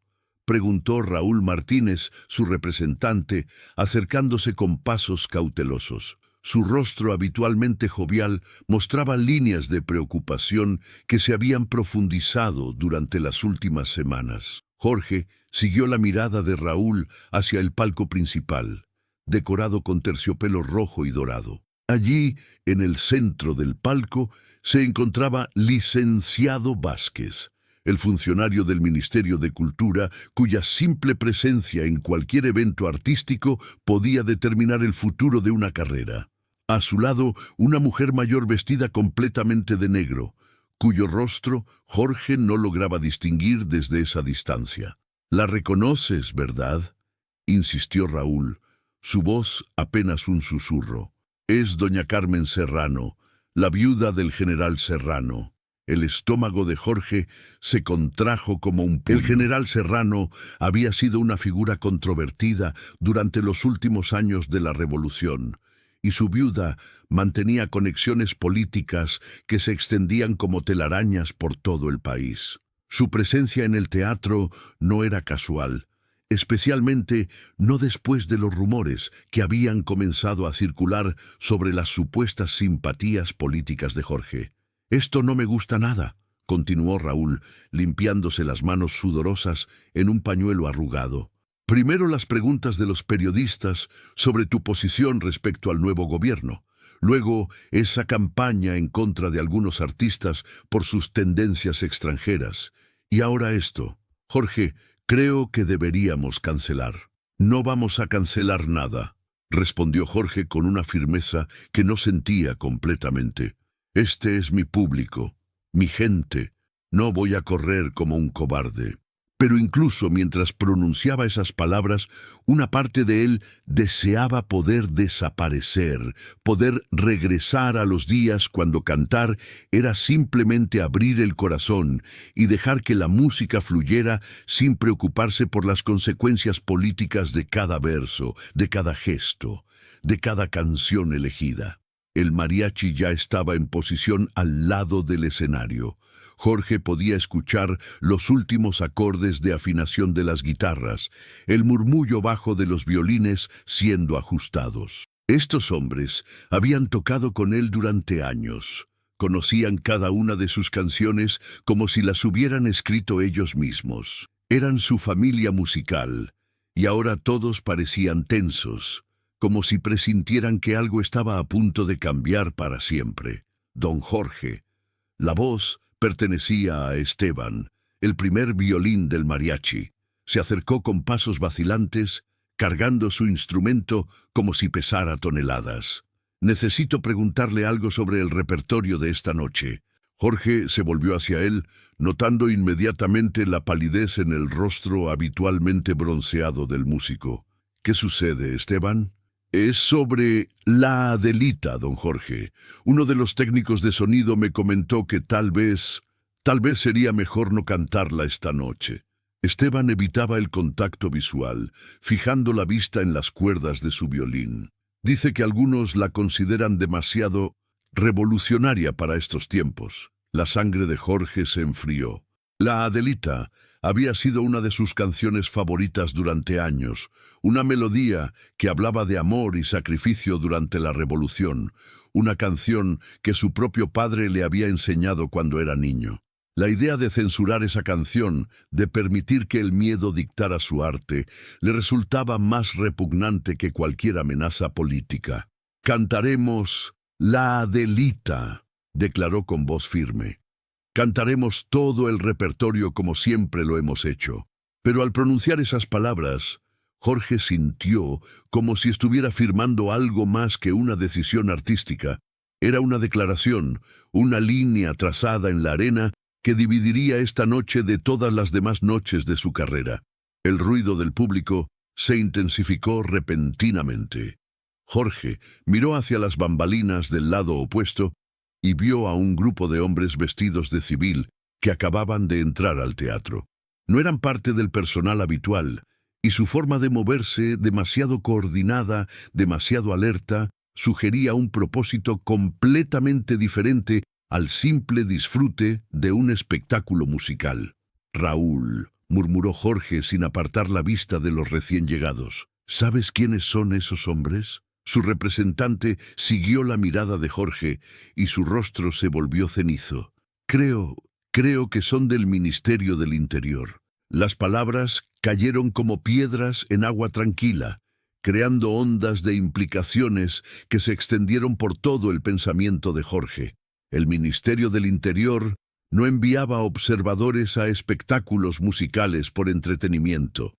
A: preguntó Raúl Martínez, su representante, acercándose con pasos cautelosos. Su rostro habitualmente jovial mostraba líneas de preocupación que se habían profundizado durante las últimas semanas. Jorge siguió la mirada de Raúl hacia el palco principal, decorado con terciopelo rojo y dorado. Allí, en el centro del palco, se encontraba Licenciado Vázquez, el funcionario del Ministerio de Cultura, cuya simple presencia en cualquier evento artístico podía determinar el futuro de una carrera. A su lado, una mujer mayor vestida completamente de negro, cuyo rostro Jorge no lograba distinguir desde esa distancia. «La reconoces, ¿verdad?», insistió Raúl, su voz apenas un susurro. «Es doña Carmen Serrano, la viuda del general Serrano». El estómago de Jorge se contrajo como un puño. El general Serrano había sido una figura controvertida durante los últimos años de la Revolución, y su viuda mantenía conexiones políticas que se extendían como telarañas por todo el país. Su presencia en el teatro no era casual, especialmente no después de los rumores que habían comenzado a circular sobre las supuestas simpatías políticas de Jorge. «Esto no me gusta nada», continuó Raúl, limpiándose las manos sudorosas en un pañuelo arrugado. «Primero las preguntas de los periodistas sobre tu posición respecto al nuevo gobierno. Luego esa campaña en contra de algunos artistas por sus tendencias extranjeras. Y ahora esto. Jorge, creo que deberíamos cancelar». «No vamos a cancelar nada», respondió Jorge con una firmeza que no sentía completamente. «Este es mi público, Mi gente, no voy a correr como un cobarde. Pero incluso mientras pronunciaba esas palabras, una parte de él deseaba poder desaparecer, poder regresar a los días cuando cantar era simplemente abrir el corazón y dejar que la música fluyera sin preocuparse por las consecuencias políticas de cada verso, de cada gesto, de cada canción elegida. El mariachi ya estaba en posición al lado del escenario. Jorge podía escuchar los últimos acordes de afinación de las guitarras, el murmullo bajo de los violines siendo ajustados. Estos hombres habían tocado con él durante años. Conocían cada una de sus canciones como si las hubieran escrito ellos mismos. Eran su familia musical, y ahora todos parecían tensos, como si presintieran que algo estaba a punto de cambiar para siempre. Don Jorge, la voz, pertenecía a Esteban, el primer violín del mariachi. Se acercó con pasos vacilantes, cargando su instrumento como si pesara toneladas. Necesito preguntarle algo sobre el repertorio de esta noche. Jorge se volvió hacia él, notando inmediatamente la palidez en el rostro habitualmente bronceado del músico. ¿Qué sucede, Esteban? Es sobre La Adelita, don Jorge. Uno de los técnicos de sonido me comentó que tal vez sería mejor no cantarla esta noche. Esteban evitaba el contacto visual, fijando la vista en las cuerdas de su violín. Dice que algunos la consideran demasiado revolucionaria para estos tiempos. La sangre de Jorge se enfrió. La Adelita había sido una de sus canciones favoritas durante años, una melodía que hablaba de amor y sacrificio durante la Revolución, una canción que su propio padre le había enseñado cuando era niño. La idea de censurar esa canción, de permitir que el miedo dictara su arte, le resultaba más repugnante que cualquier amenaza política. «Cantaremos La Adelita», declaró con voz firme. «Cantaremos todo el repertorio como siempre lo hemos hecho». Pero al pronunciar esas palabras, Jorge sintió como si estuviera firmando algo más que una decisión artística. Era una declaración, una línea trazada en la arena que dividiría esta noche de todas las demás noches de su carrera. El ruido del público se intensificó repentinamente. Jorge miró hacia las bambalinas del lado opuesto y vio a un grupo de hombres vestidos de civil que acababan de entrar al teatro. No eran parte del personal habitual, y su forma de moverse, demasiado coordinada, demasiado alerta, sugería un propósito completamente diferente al simple disfrute de un espectáculo musical. «Raúl», murmuró Jorge sin apartar la vista de los recién llegados. «¿Sabes quiénes son esos hombres?» Su representante siguió la mirada de Jorge y su rostro se volvió cenizo. Creo que son del Ministerio del Interior». Las palabras cayeron como piedras en agua tranquila, creando ondas de implicaciones que se extendieron por todo el pensamiento de Jorge. El Ministerio del Interior no enviaba observadores a espectáculos musicales por entretenimiento.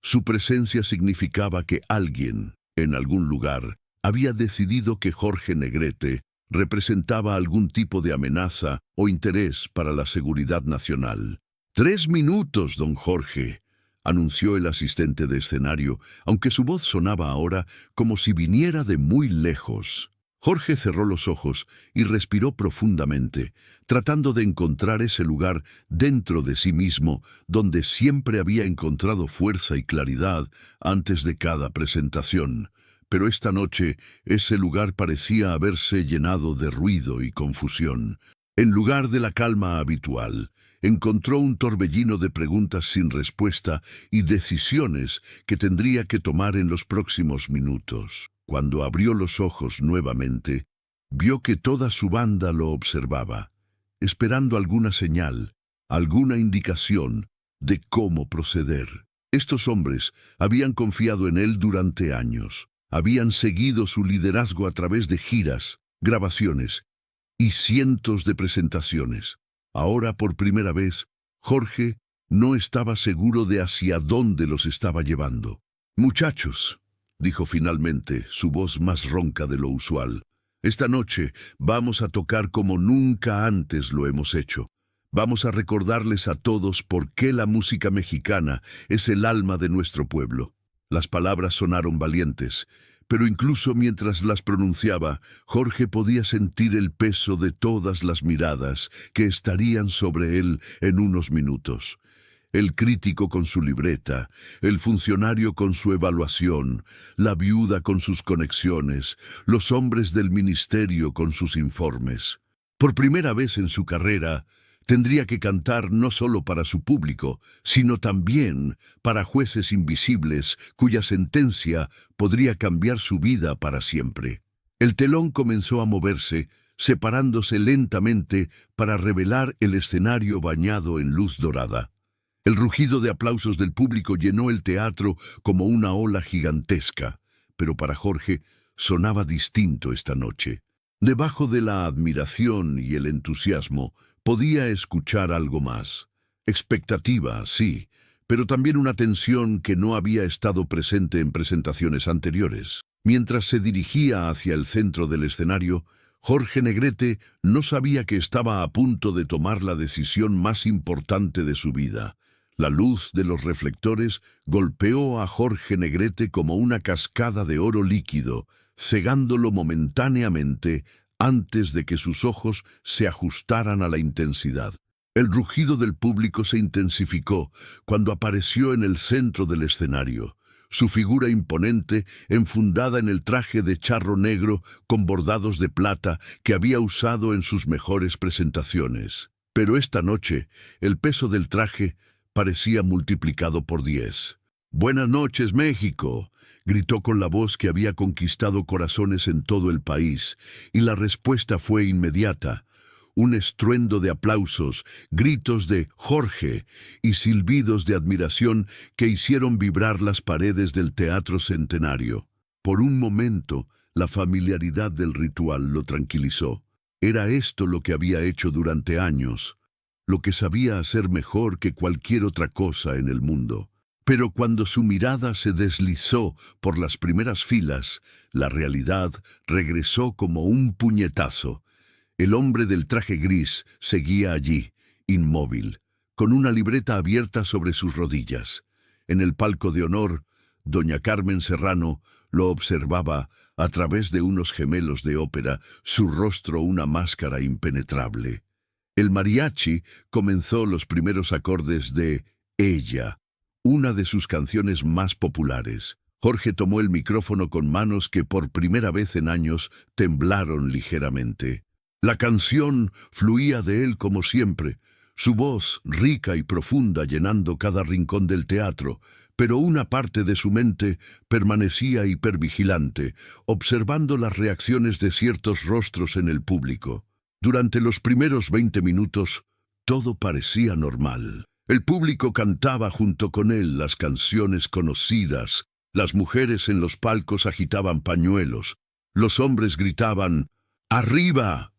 A: Su presencia significaba que alguien, en algún lugar, había decidido que Jorge Negrete representaba algún tipo de amenaza o interés para la seguridad nacional. «3 minutos, don Jorge», anunció el asistente de escenario, aunque su voz sonaba ahora como si viniera de muy lejos. Jorge cerró los ojos y respiró profundamente, tratando de encontrar ese lugar dentro de sí mismo donde siempre había encontrado fuerza y claridad antes de cada presentación. Pero esta noche ese lugar parecía haberse llenado de ruido y confusión. En lugar de la calma habitual, encontró un torbellino de preguntas sin respuesta y decisiones que tendría que tomar en los próximos minutos. Cuando abrió los ojos nuevamente, vio que toda su banda lo observaba, esperando alguna señal, alguna indicación de cómo proceder. Estos hombres habían confiado en él durante años, habían seguido su liderazgo a través de giras, grabaciones y cientos de presentaciones. Ahora, por primera vez, Jorge no estaba seguro de hacia dónde los estaba llevando. «Muchachos», dijo finalmente, su voz más ronca de lo usual, Esta noche vamos a tocar como nunca antes lo hemos hecho. Vamos a recordarles a todos por qué la música mexicana es el alma de nuestro pueblo. Las palabras sonaron valientes, pero incluso mientras las pronunciaba, Jorge podía sentir el peso de todas las miradas que estarían sobre él en unos minutos. El crítico con su libreta, el funcionario con su evaluación, la viuda con sus conexiones, los hombres del ministerio con sus informes. Por primera vez en su carrera, tendría que cantar no solo para su público, sino también para jueces invisibles cuya sentencia podría cambiar su vida para siempre. El telón comenzó a moverse, separándose lentamente para revelar el escenario bañado en luz dorada. El rugido de aplausos del público llenó el teatro como una ola gigantesca, pero para Jorge sonaba distinto esta noche. Debajo de la admiración y el entusiasmo, podía escuchar algo más. Expectativa, sí, pero también una tensión que no había estado presente en presentaciones anteriores. Mientras se dirigía hacia el centro del escenario, Jorge Negrete no sabía que estaba a punto de tomar la decisión más importante de su vida. La luz de los reflectores golpeó a Jorge Negrete como una cascada de oro líquido, cegándolo momentáneamente antes de que sus ojos se ajustaran a la intensidad. El rugido del público se intensificó cuando apareció en el centro del escenario. Su figura imponente, enfundada en el traje de charro negro con bordados de plata que había usado en sus mejores presentaciones. Pero esta noche, el peso del traje parecía multiplicado por 10. «Buenas noches, México», gritó con la voz que había conquistado corazones en todo el país, y la respuesta fue inmediata. Un estruendo de aplausos, gritos de «Jorge» y silbidos de admiración que hicieron vibrar las paredes del Teatro Centenario. Por un momento, la familiaridad del ritual lo tranquilizó. Era esto lo que había hecho durante años, lo que sabía hacer mejor que cualquier otra cosa en el mundo. Pero cuando su mirada se deslizó por las primeras filas, la realidad regresó como un puñetazo. El hombre del traje gris seguía allí, inmóvil, con una libreta abierta sobre sus rodillas. En el palco de honor, doña Carmen Serrano lo observaba a través de unos gemelos de ópera, su rostro una máscara impenetrable. El mariachi comenzó los primeros acordes de Ella, una de sus canciones más populares. Jorge tomó el micrófono con manos que por primera vez en años temblaron ligeramente. La canción fluía de él como siempre, su voz rica y profunda llenando cada rincón del teatro, pero una parte de su mente permanecía hipervigilante, observando las reacciones de ciertos rostros en el público. Durante los primeros 20 minutos, todo parecía normal. El público cantaba junto con él las canciones conocidas, las mujeres en los palcos agitaban pañuelos, los hombres gritaban «¡Arriba!»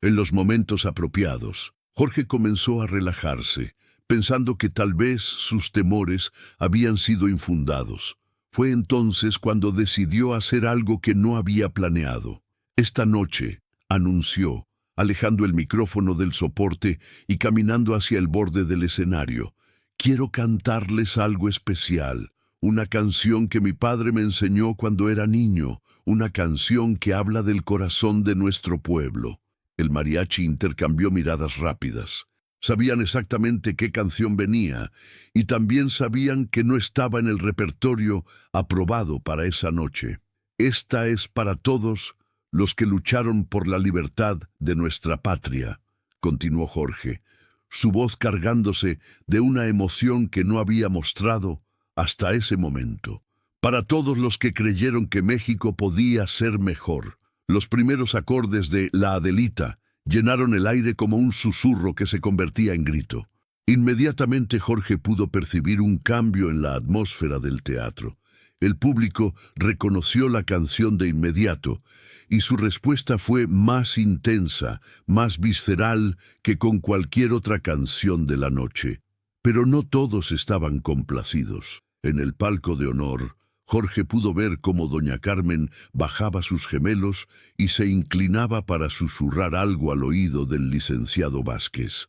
A: en los momentos apropiados. Jorge comenzó a relajarse, pensando que tal vez sus temores habían sido infundados. Fue entonces cuando decidió hacer algo que no había planeado. Esta noche, anunció, alejando el micrófono del soporte y caminando hacia el borde del escenario. «Quiero cantarles algo especial, una canción que mi padre me enseñó cuando era niño, una canción que habla del corazón de nuestro pueblo». El mariachi intercambió miradas rápidas. Sabían exactamente qué canción venía y también sabían que no estaba en el repertorio aprobado para esa noche. «Esta es para todos los que lucharon por la libertad de nuestra patria», continuó Jorge, su voz cargándose de una emoción que no había mostrado hasta ese momento. «Para todos los que creyeron que México podía ser mejor». Los primeros acordes de La Adelita llenaron el aire como un susurro que se convertía en grito. Inmediatamente Jorge pudo percibir un cambio en la atmósfera del teatro. El público reconoció la canción de inmediato, y su respuesta fue más intensa, más visceral que con cualquier otra canción de la noche. Pero no todos estaban complacidos. En el palco de honor, Jorge pudo ver cómo doña Carmen bajaba sus gemelos y se inclinaba para susurrar algo al oído del licenciado Vázquez.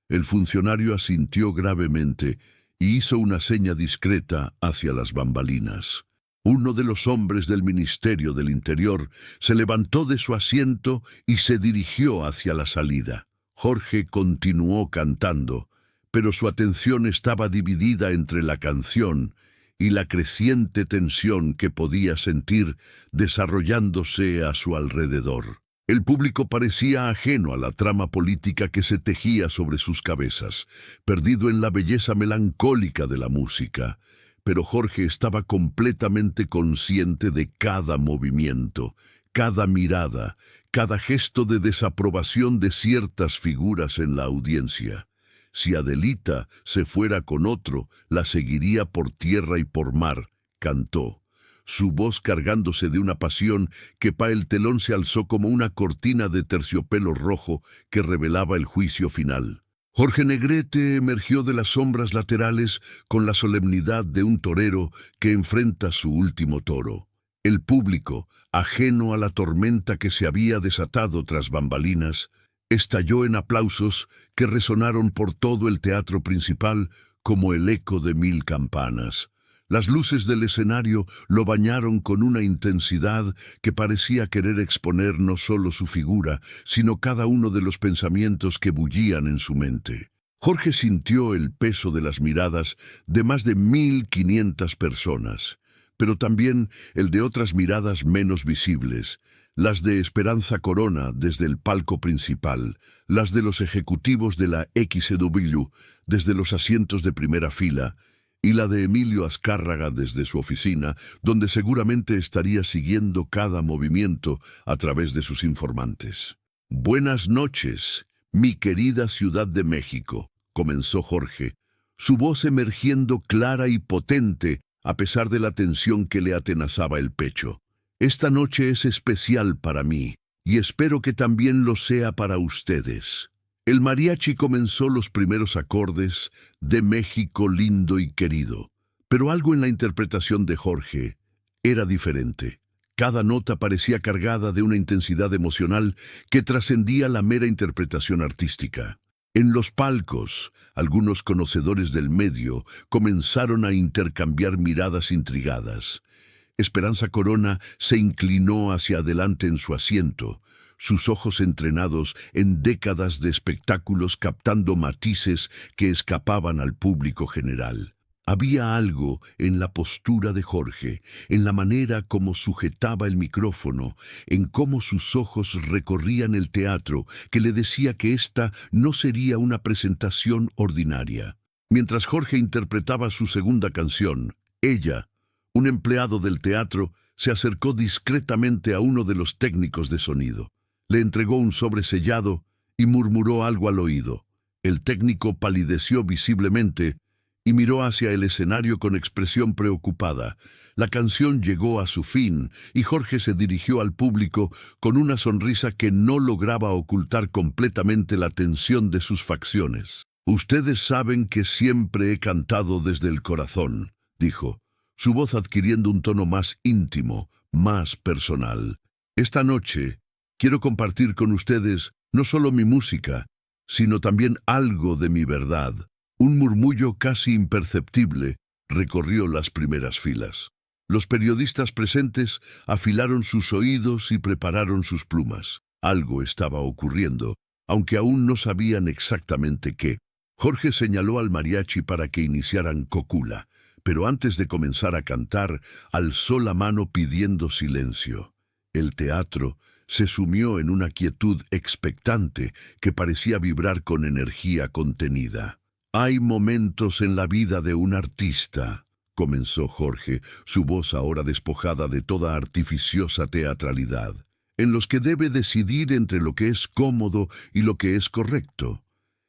A: El funcionario asintió gravemente y hizo una seña discreta hacia las bambalinas. Uno de los hombres del Ministerio del Interior se levantó de su asiento y se dirigió hacia la salida. Jorge continuó cantando, pero su atención estaba dividida entre la canción y la creciente tensión que podía sentir desarrollándose a su alrededor. El público parecía ajeno a la trama política que se tejía sobre sus cabezas, perdido en la belleza melancólica de la música. Pero Jorge estaba completamente consciente de cada movimiento, cada mirada, cada gesto de desaprobación de ciertas figuras en la audiencia. Si Adelita se fuera con otro, la seguiría por tierra y por mar, cantó. Su voz cargándose de una pasión que pa el telón se alzó como una cortina de terciopelo rojo que revelaba el juicio final. Jorge Negrete emergió de las sombras laterales con la solemnidad de un torero que enfrenta su último toro. El público, ajeno a la tormenta que se había desatado tras bambalinas, estalló en aplausos que resonaron por todo el teatro principal como el eco de 1000 campanas. Las luces del escenario lo bañaron con una intensidad que parecía querer exponer no solo su figura, sino cada uno de los pensamientos que bullían en su mente. Jorge sintió el peso de las miradas de más de 1500 personas, pero también el de otras miradas menos visibles, las de Esperanza Corona desde el palco principal, las de los ejecutivos de la XW desde los asientos de primera fila, y la de Emilio Azcárraga desde su oficina, donde seguramente estaría siguiendo cada movimiento a través de sus informantes. «Buenas noches, mi querida Ciudad de México», comenzó Jorge, su voz emergiendo clara y potente a pesar de la tensión que le atenazaba el pecho. «Esta noche es especial para mí, y espero que también lo sea para ustedes». El mariachi comenzó los primeros acordes de México lindo y querido, pero algo en la interpretación de Jorge era diferente. Cada nota parecía cargada de una intensidad emocional que trascendía la mera interpretación artística. En los palcos, algunos conocedores del medio comenzaron a intercambiar miradas intrigadas. Esperanza Corona se inclinó hacia adelante en su asiento, sus ojos entrenados en décadas de espectáculos captando matices que escapaban al público general. Había algo en la postura de Jorge, en la manera como sujetaba el micrófono, en cómo sus ojos recorrían el teatro, que le decía que esta no sería una presentación ordinaria. Mientras Jorge interpretaba su segunda canción, ella, un empleado del teatro, se acercó discretamente a uno de los técnicos de sonido. Le entregó un sobre sellado y murmuró algo al oído. El técnico palideció visiblemente y miró hacia el escenario con expresión preocupada. La canción llegó a su fin y Jorge se dirigió al público con una sonrisa que no lograba ocultar completamente la tensión de sus facciones. «Ustedes saben que siempre he cantado desde el corazón», dijo, su voz adquiriendo un tono más íntimo, más personal. «Esta noche quiero compartir con ustedes no solo mi música, sino también algo de mi verdad». Un murmullo casi imperceptible recorrió las primeras filas. Los periodistas presentes afilaron sus oídos y prepararon sus plumas. Algo estaba ocurriendo, aunque aún no sabían exactamente qué. Jorge señaló al mariachi para que iniciaran Cocula, pero antes de comenzar a cantar, alzó la mano pidiendo silencio. El teatro se sumió en una quietud expectante que parecía vibrar con energía contenida. «Hay momentos en la vida de un artista», comenzó Jorge, su voz ahora despojada de toda artificiosa teatralidad, «en los que debe decidir entre lo que es cómodo y lo que es correcto,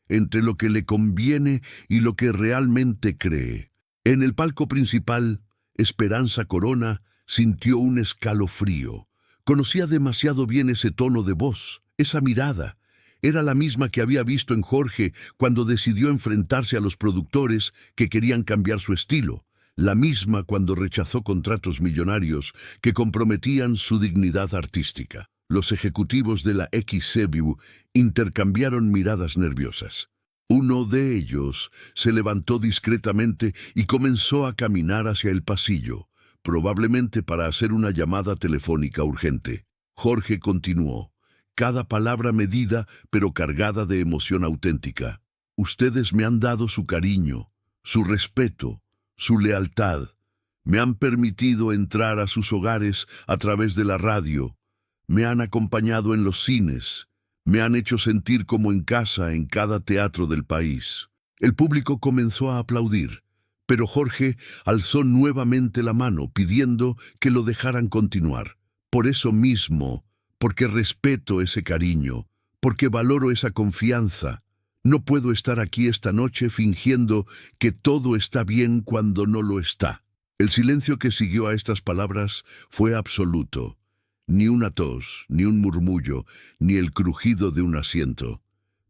A: entre lo que le conviene y lo que realmente cree». En el palco principal, Esperanza Corona sintió un escalofrío. Conocía demasiado bien ese tono de voz, esa mirada. Era la misma que había visto en Jorge cuando decidió enfrentarse a los productores que querían cambiar su estilo. la misma cuando rechazó contratos millonarios que comprometían su dignidad artística. Los ejecutivos de la XCBU intercambiaron miradas nerviosas. Uno de ellos se levantó discretamente y comenzó a caminar hacia el pasillo, probablemente para hacer una llamada telefónica urgente. Jorge continuó, cada palabra medida pero cargada de emoción auténtica. Ustedes me han dado su cariño, su respeto, su lealtad. Me han permitido entrar a sus hogares a través de la radio. Me han acompañado en los cines. Me han hecho sentir como en casa en cada teatro del país. El público comenzó a aplaudir, pero Jorge alzó nuevamente la mano pidiendo que lo dejaran continuar. Por eso mismo, porque respeto ese cariño, porque valoro esa confianza, no puedo estar aquí esta noche fingiendo que todo está bien cuando no lo está. El silencio que siguió a estas palabras fue absoluto. Ni una tos, ni un murmullo, ni el crujido de un asiento.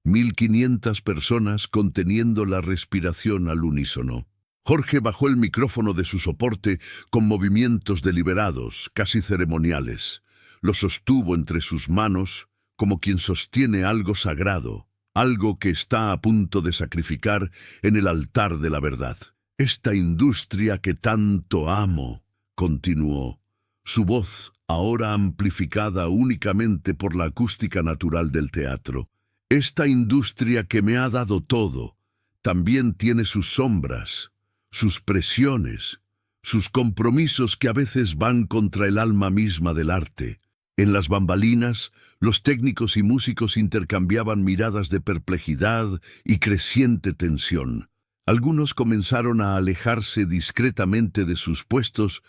A: 1500 personas conteniendo la respiración al unísono. Jorge bajó el micrófono de su soporte con movimientos deliberados, casi ceremoniales. Lo sostuvo entre sus manos como quien sostiene algo sagrado, algo que está a punto de sacrificar en el altar de la verdad. Esta industria que tanto amo, continuó, su voz ahora amplificada únicamente por la acústica natural del teatro. Esta industria que me ha dado todo, también tiene sus sombras, sus presiones, sus compromisos que a veces van contra el alma misma del arte. En las bambalinas, los técnicos y músicos intercambiaban miradas de perplejidad y creciente tensión. Algunos comenzaron a alejarse discretamente de sus puestos,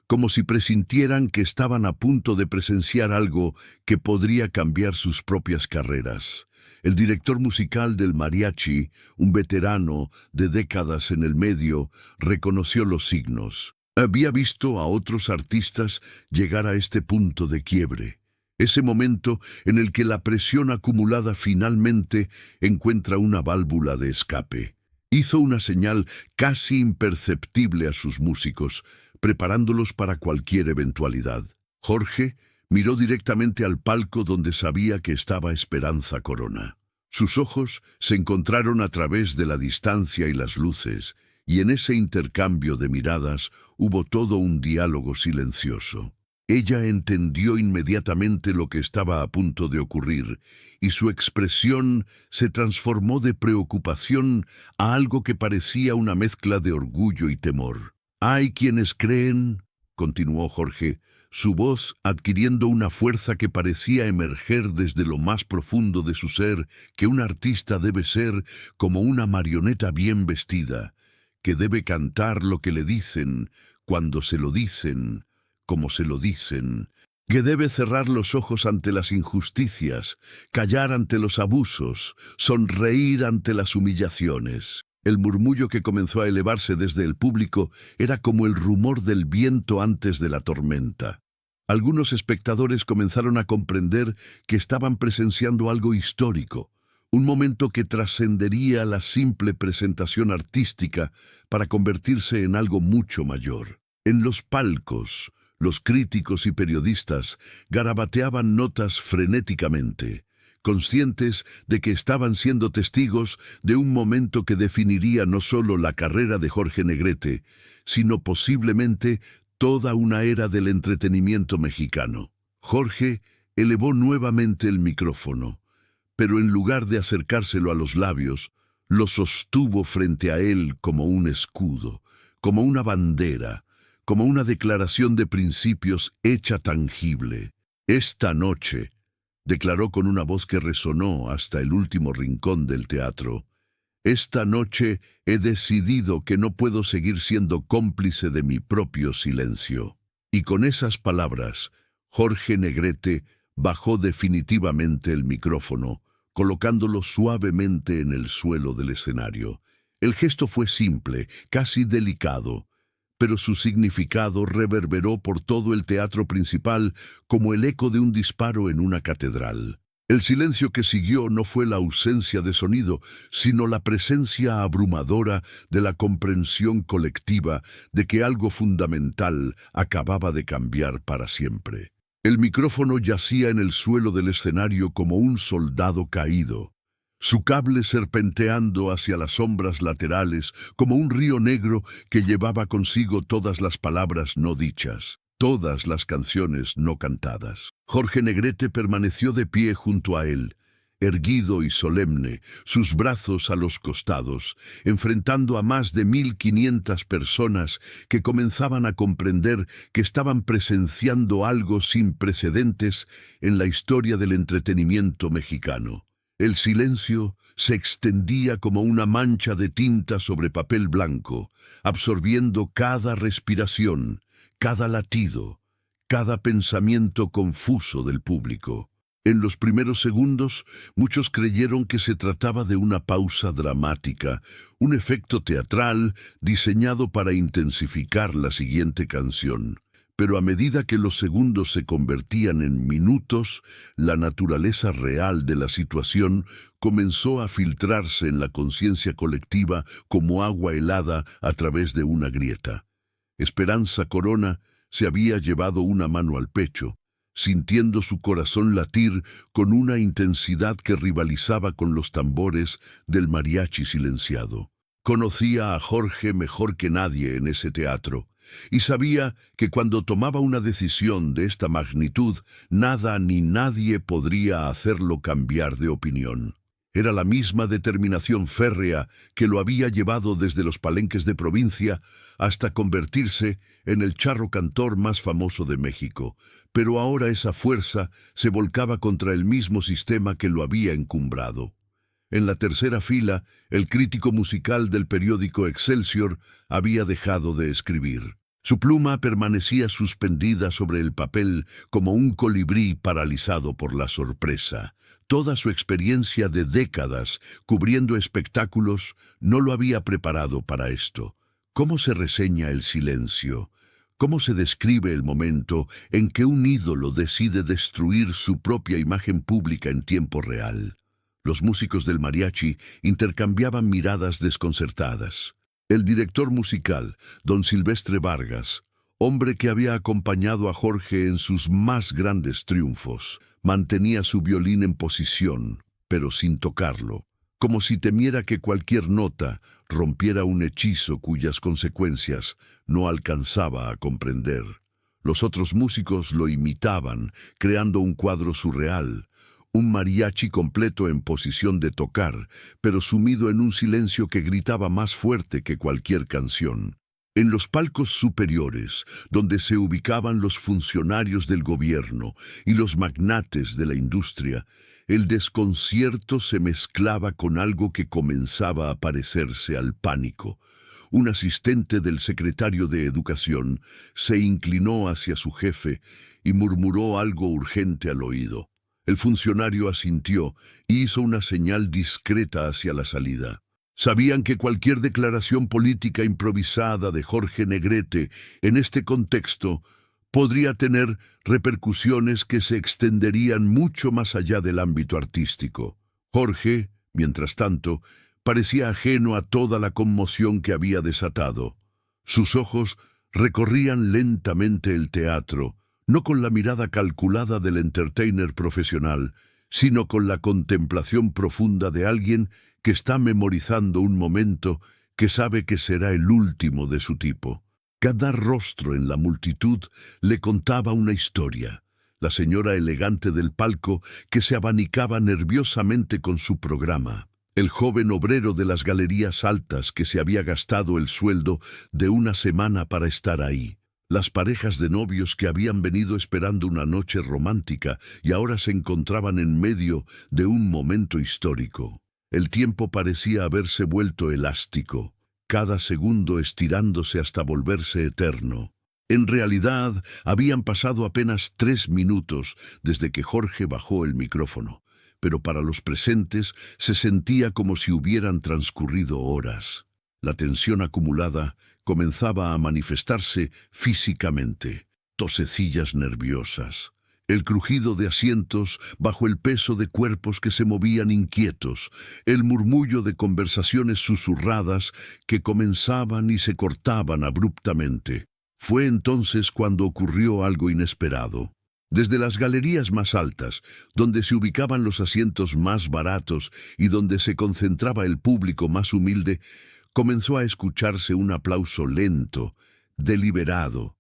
A: como si presintieran que estaban a punto de presenciar algo que podría cambiar sus propias carreras. El director musical del mariachi, un veterano de décadas en el medio, reconoció los signos. Había visto a otros artistas llegar a este punto de quiebre, ese momento en el que la presión acumulada finalmente encuentra una válvula de escape. Hizo una señal casi imperceptible a sus músicos, preparándolos para cualquier eventualidad. Jorge miró directamente al palco donde sabía que estaba Esperanza Corona. Sus ojos se encontraron a través de la distancia y las luces, y en ese intercambio de miradas hubo todo un diálogo silencioso. Ella entendió inmediatamente lo que estaba a punto de ocurrir, y su expresión se transformó de preocupación a algo que parecía una mezcla de orgullo y temor. Hay quienes creen, continuó Jorge, su voz adquiriendo una fuerza que parecía emerger desde lo más profundo de su ser, que un artista debe ser como una marioneta bien vestida, que debe cantar lo que le dicen, cuando se lo dicen, como se lo dicen, que debe cerrar los ojos ante las injusticias, callar ante los abusos, sonreír ante las humillaciones. El murmullo que comenzó a elevarse desde el público era como el rumor del viento antes de la tormenta. Algunos espectadores comenzaron a comprender que estaban presenciando algo histórico, un momento que trascendería la simple presentación artística para convertirse en algo mucho mayor. En los palcos, los críticos y periodistas garabateaban notas frenéticamente, conscientes de que estaban siendo testigos de un momento que definiría no solo la carrera de Jorge Negrete, sino posiblemente toda una era del entretenimiento mexicano. Jorge elevó nuevamente el micrófono, pero en lugar de acercárselo a los labios, lo sostuvo frente a él como un escudo, como una bandera, como una declaración de principios hecha tangible. Esta noche, declaró con una voz que resonó hasta el último rincón del teatro, esta noche he decidido que no puedo seguir siendo cómplice de mi propio silencio. Y con esas palabras, Jorge Negrete bajó definitivamente el micrófono, colocándolo suavemente en el suelo del escenario. El gesto fue simple, casi delicado, pero su significado reverberó por todo el teatro principal como el eco de un disparo en una catedral. El silencio que siguió no fue la ausencia de sonido, sino la presencia abrumadora de la comprensión colectiva de que algo fundamental acababa de cambiar para siempre. El micrófono yacía en el suelo del escenario como un soldado caído, su cable serpenteando hacia las sombras laterales como un río negro que llevaba consigo todas las palabras no dichas, todas las canciones no cantadas. Jorge Negrete permaneció de pie junto a él, erguido y solemne, sus brazos a los costados, enfrentando a más de 1500 personas que comenzaban a comprender que estaban presenciando algo sin precedentes en la historia del entretenimiento mexicano. El silencio se extendía como una mancha de tinta sobre papel blanco, absorbiendo cada respiración, cada latido, cada pensamiento confuso del público. En los primeros segundos, muchos creyeron que se trataba de una pausa dramática, un efecto teatral diseñado para intensificar la siguiente canción. Pero a medida que los segundos se convertían en minutos, la naturaleza real de la situación comenzó a filtrarse en la conciencia colectiva como agua helada a través de una grieta. Esperanza Corona se había llevado una mano al pecho, sintiendo su corazón latir con una intensidad que rivalizaba con los tambores del mariachi silenciado. Conocía a Jorge mejor que nadie en ese teatro, y sabía que cuando tomaba una decisión de esta magnitud, nada ni nadie podría hacerlo cambiar de opinión. Era la misma determinación férrea que lo había llevado desde los palenques de provincia hasta convertirse en el charro cantor más famoso de México, pero ahora esa fuerza se volcaba contra el mismo sistema que lo había encumbrado. En la tercera fila, el crítico musical del periódico Excelsior había dejado de escribir. Su pluma permanecía suspendida sobre el papel como un colibrí paralizado por la sorpresa. Toda su experiencia de décadas cubriendo espectáculos no lo había preparado para esto. ¿Cómo se reseña el silencio? ¿Cómo se describe el momento en que un ídolo decide destruir su propia imagen pública en tiempo real? Los músicos del mariachi intercambiaban miradas desconcertadas. El director musical, don Silvestre Vargas, hombre que había acompañado a Jorge en sus más grandes triunfos, mantenía su violín en posición, pero sin tocarlo, como si temiera que cualquier nota rompiera un hechizo cuyas consecuencias no alcanzaba a comprender. Los otros músicos lo imitaban, creando un cuadro surreal, un mariachi completo en posición de tocar, pero sumido en un silencio que gritaba más fuerte que cualquier canción. En los palcos superiores, donde se ubicaban los funcionarios del gobierno y los magnates de la industria, el desconcierto se mezclaba con algo que comenzaba a parecerse al pánico. Un asistente del secretario de Educación se inclinó hacia su jefe y murmuró algo urgente al oído. El funcionario asintió y hizo una señal discreta hacia la salida. Sabían que cualquier declaración política improvisada de Jorge Negrete en este contexto podría tener repercusiones que se extenderían mucho más allá del ámbito artístico. Jorge, mientras tanto, parecía ajeno a toda la conmoción que había desatado. Sus ojos recorrían lentamente el teatro, no con la mirada calculada del entertainer profesional, sino con la contemplación profunda de alguien que está memorizando un momento que sabe que será el último de su tipo. Cada rostro en la multitud le contaba una historia. La señora elegante del palco que se abanicaba nerviosamente con su programa. El joven obrero de las galerías altas que se había gastado el sueldo de una semana para estar ahí. Las parejas de novios que habían venido esperando una noche romántica y ahora se encontraban en medio de un momento histórico. El tiempo parecía haberse vuelto elástico, cada segundo estirándose hasta volverse eterno. En realidad, habían pasado apenas 3 minutos desde que Jorge bajó el micrófono, pero para los presentes se sentía como si hubieran transcurrido horas. La tensión acumulada comenzaba a manifestarse físicamente, tosecillas nerviosas, El crujido de asientos bajo el peso de cuerpos que se movían inquietos, el murmullo de conversaciones susurradas que comenzaban y se cortaban abruptamente. Fue entonces cuando ocurrió algo inesperado. Desde las galerías más altas, donde se ubicaban los asientos más baratos y donde se concentraba el público más humilde, comenzó a escucharse un aplauso lento, deliberado,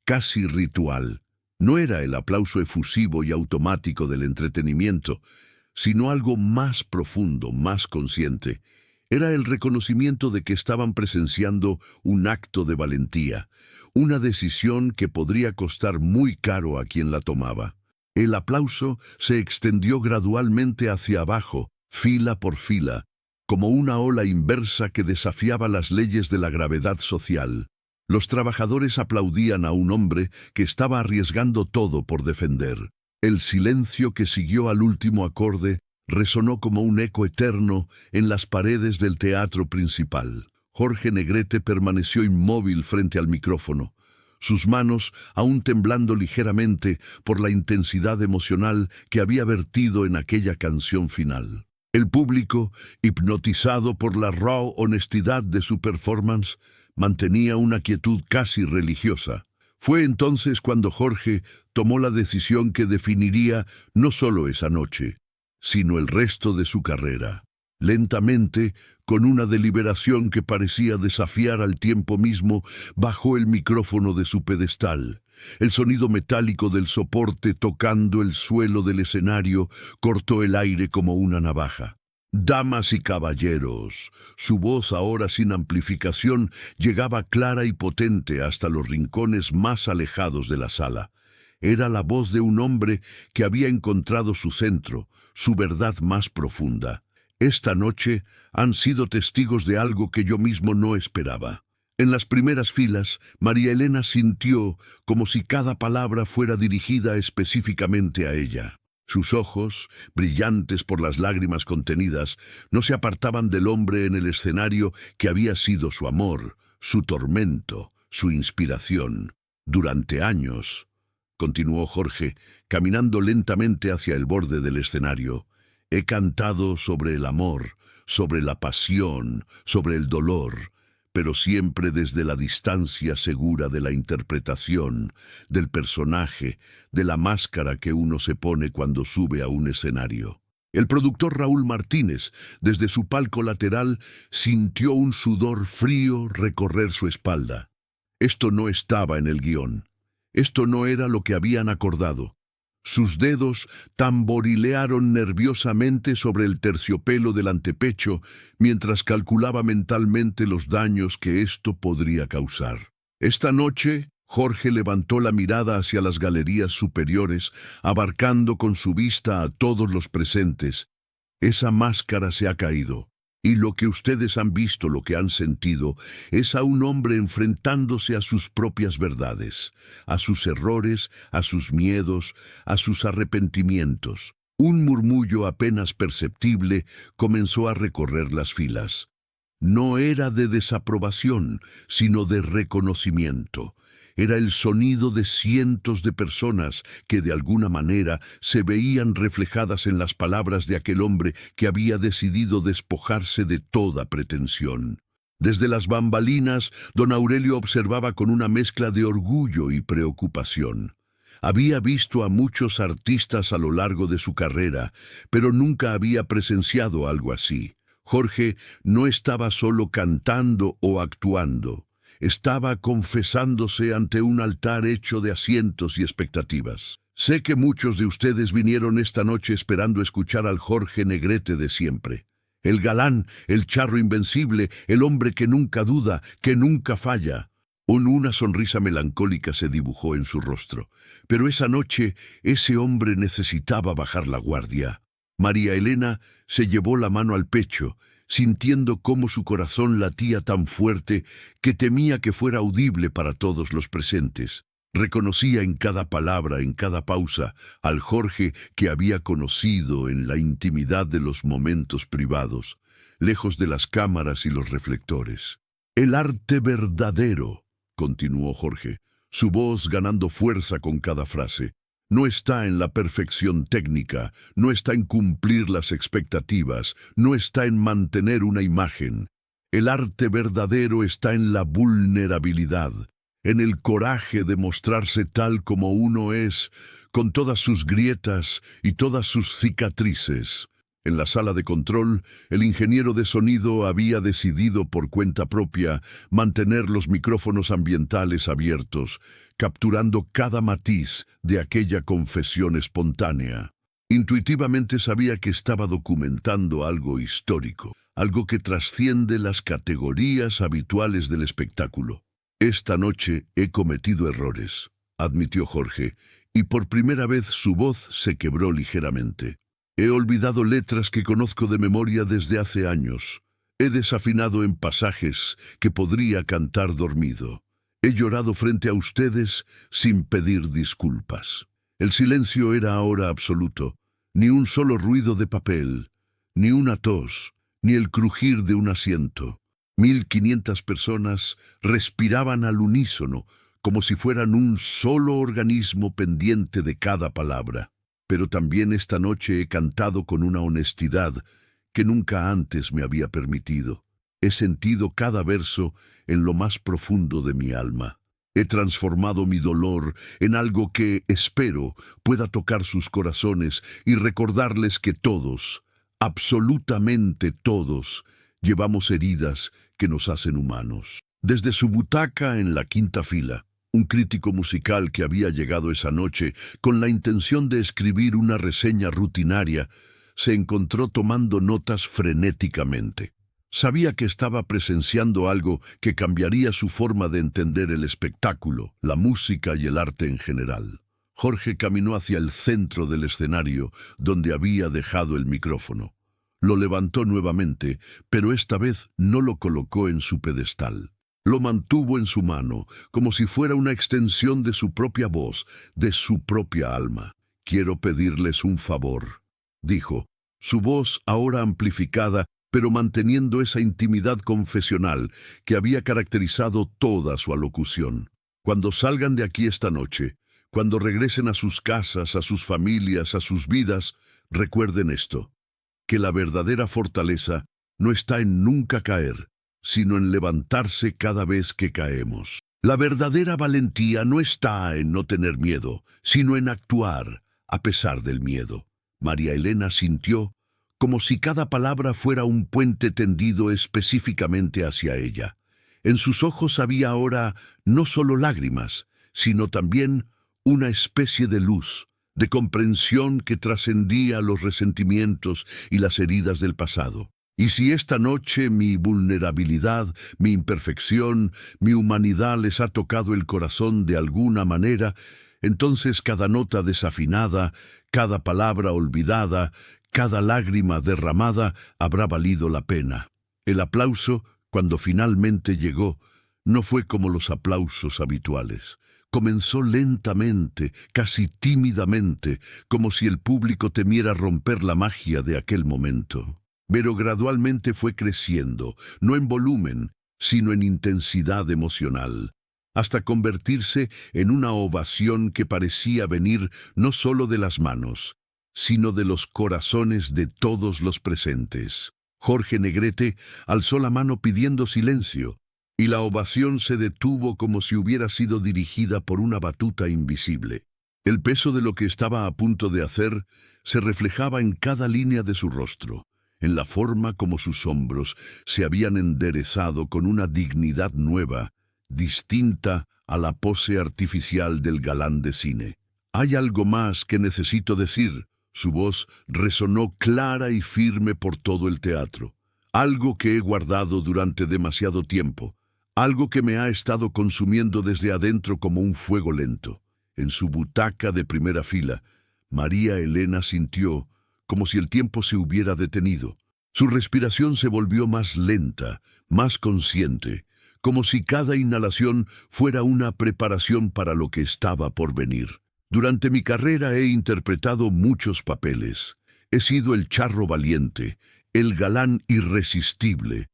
A: casi ritual. No era el aplauso efusivo y automático del entretenimiento, sino algo más profundo, más consciente. Era el reconocimiento de que estaban presenciando un acto de valentía, una decisión que podría costar muy caro a quien la tomaba. El aplauso se extendió gradualmente hacia abajo, fila por fila, como una ola inversa que desafiaba las leyes de la gravedad social. Los trabajadores aplaudían a un hombre que estaba arriesgando todo por defender. El silencio que siguió al último acorde resonó como un eco eterno en las paredes del teatro principal. Jorge Negrete permaneció inmóvil frente al micrófono, sus manos aún temblando ligeramente por la intensidad emocional que había vertido en aquella canción final. El público, hipnotizado por la raw honestidad de su performance, mantenía una quietud casi religiosa. Fue entonces cuando Jorge tomó la decisión que definiría no solo esa noche, sino el resto de su carrera. Lentamente, con una deliberación que parecía desafiar al tiempo mismo, bajó el micrófono de su pedestal. El sonido metálico del soporte tocando el suelo del escenario cortó el aire como una navaja. Damas y caballeros, su voz ahora sin amplificación llegaba clara y potente hasta los rincones más alejados de la sala. Era la voz de un hombre que había encontrado su centro, su verdad más profunda. Esta noche han sido testigos de algo que yo mismo no esperaba. En las primeras filas, María Elena sintió como si cada palabra fuera dirigida específicamente a ella. Sus ojos, brillantes por las lágrimas contenidas, no se apartaban del hombre en el escenario que había sido su amor, su tormento, su inspiración. Durante años, continuó Jorge, caminando lentamente hacia el borde del escenario, he cantado sobre el amor, sobre la pasión, sobre el dolor, pero siempre desde la distancia segura de la interpretación, del personaje, de la máscara que uno se pone cuando sube a un escenario. El productor Raúl Martínez, desde su palco lateral, sintió un sudor frío recorrer su espalda. Esto no estaba en el guión. Esto no era lo que habían acordado. Sus dedos tamborilearon nerviosamente sobre el terciopelo del antepecho mientras calculaba mentalmente los daños que esto podría causar. Esta noche, Jorge levantó la mirada hacia las galerías superiores, abarcando con su vista a todos los presentes. Esa máscara se ha caído. Y lo que ustedes han visto, lo que han sentido, es a un hombre enfrentándose a sus propias verdades, a sus errores, a sus miedos, a sus arrepentimientos. Un murmullo apenas perceptible comenzó a recorrer las filas. No era de desaprobación, sino de reconocimiento. Era el sonido de cientos de personas que de alguna manera se veían reflejadas en las palabras de aquel hombre que había decidido despojarse de toda pretensión. Desde las bambalinas, don Aurelio observaba con una mezcla de orgullo y preocupación. Había visto a muchos artistas a lo largo de su carrera, pero nunca había presenciado algo así. Jorge no estaba solo cantando o actuando. Estaba confesándose ante un altar hecho de asientos y expectativas. Sé que muchos de ustedes vinieron esta noche esperando escuchar al Jorge Negrete de siempre. El galán, el charro invencible, el hombre que nunca duda, que nunca falla. Una sonrisa melancólica se dibujó en su rostro. Pero esa noche, ese hombre necesitaba bajar la guardia. María Elena se llevó la mano al pecho, sintiendo cómo su corazón latía tan fuerte que temía que fuera audible para todos los presentes. Reconocía en cada palabra, en cada pausa, al Jorge que había conocido en la intimidad de los momentos privados, lejos de las cámaras y los reflectores. El arte verdadero, continuó Jorge, su voz ganando fuerza con cada frase. no está en la perfección técnica, no está en cumplir las expectativas, no está en mantener una imagen. El arte verdadero está en la vulnerabilidad, en el coraje de mostrarse tal como uno es, con todas sus grietas y todas sus cicatrices. En la sala de control, el ingeniero de sonido había decidido por cuenta propia mantener los micrófonos ambientales abiertos, capturando cada matiz de aquella confesión espontánea. Intuitivamente sabía que estaba documentando algo histórico, algo que trasciende las categorías habituales del espectáculo. Esta noche he cometido errores, admitió Jorge, y por primera vez su voz se quebró ligeramente. He olvidado letras que conozco de memoria desde hace años. He desafinado en pasajes que podría cantar dormido. He llorado frente a ustedes sin pedir disculpas. El silencio era ahora absoluto. Ni un solo ruido de papel, ni una tos, ni el crujir de un asiento. 1500 personas respiraban al unísono, como si fueran un solo organismo pendiente de cada palabra. Pero también esta noche he cantado con una honestidad que nunca antes me había permitido. He sentido cada verso en lo más profundo de mi alma. He transformado mi dolor en algo que, espero, pueda tocar sus corazones y recordarles que todos, absolutamente todos, llevamos heridas que nos hacen humanos. Desde su butaca en la quinta fila, un crítico musical que había llegado esa noche con la intención de escribir una reseña rutinaria, se encontró tomando notas frenéticamente. Sabía que estaba presenciando algo que cambiaría su forma de entender el espectáculo, la música y el arte en general. Jorge caminó hacia el centro del escenario, donde había dejado el micrófono. Lo levantó nuevamente, pero esta vez no lo colocó en su pedestal. Lo mantuvo en su mano, como si fuera una extensión de su propia voz, de su propia alma. «Quiero pedirles un favor», dijo, su voz ahora amplificada, pero manteniendo esa intimidad confesional que había caracterizado toda su alocución. «Cuando salgan de aquí esta noche, cuando regresen a sus casas, a sus familias, a sus vidas, recuerden esto, que la verdadera fortaleza no está en nunca caer, sino en levantarse cada vez que caemos. La verdadera valentía no está en no tener miedo, sino en actuar a pesar del miedo». María Elena sintió como si cada palabra fuera un puente tendido específicamente hacia ella. En sus ojos había ahora no solo lágrimas, sino también una especie de luz, de comprensión que trascendía los resentimientos y las heridas del pasado. Y si esta noche mi vulnerabilidad, mi imperfección, mi humanidad les ha tocado el corazón de alguna manera, entonces cada nota desafinada, cada palabra olvidada, cada lágrima derramada habrá valido la pena. El aplauso, cuando finalmente llegó, no fue como los aplausos habituales. Comenzó lentamente, casi tímidamente, como si el público temiera romper la magia de aquel momento. Pero gradualmente fue creciendo, no en volumen, sino en intensidad emocional, hasta convertirse en una ovación que parecía venir no solo de las manos, sino de los corazones de todos los presentes. Jorge Negrete alzó la mano pidiendo silencio, y la ovación se detuvo como si hubiera sido dirigida por una batuta invisible. El peso de lo que estaba a punto de hacer se reflejaba en cada línea de su rostro, en la forma como sus hombros se habían enderezado con una dignidad nueva, distinta a la pose artificial del galán de cine. «Hay algo más que necesito decir», su voz resonó clara y firme por todo el teatro. «Algo que he guardado durante demasiado tiempo, algo que me ha estado consumiendo desde adentro como un fuego lento». En su butaca de primera fila, María Elena sintió como si el tiempo se hubiera detenido. Su respiración se volvió más lenta, más consciente, como si cada inhalación fuera una preparación para lo que estaba por venir. «Durante mi carrera he interpretado muchos papeles. He sido el charro valiente, el galán irresistible,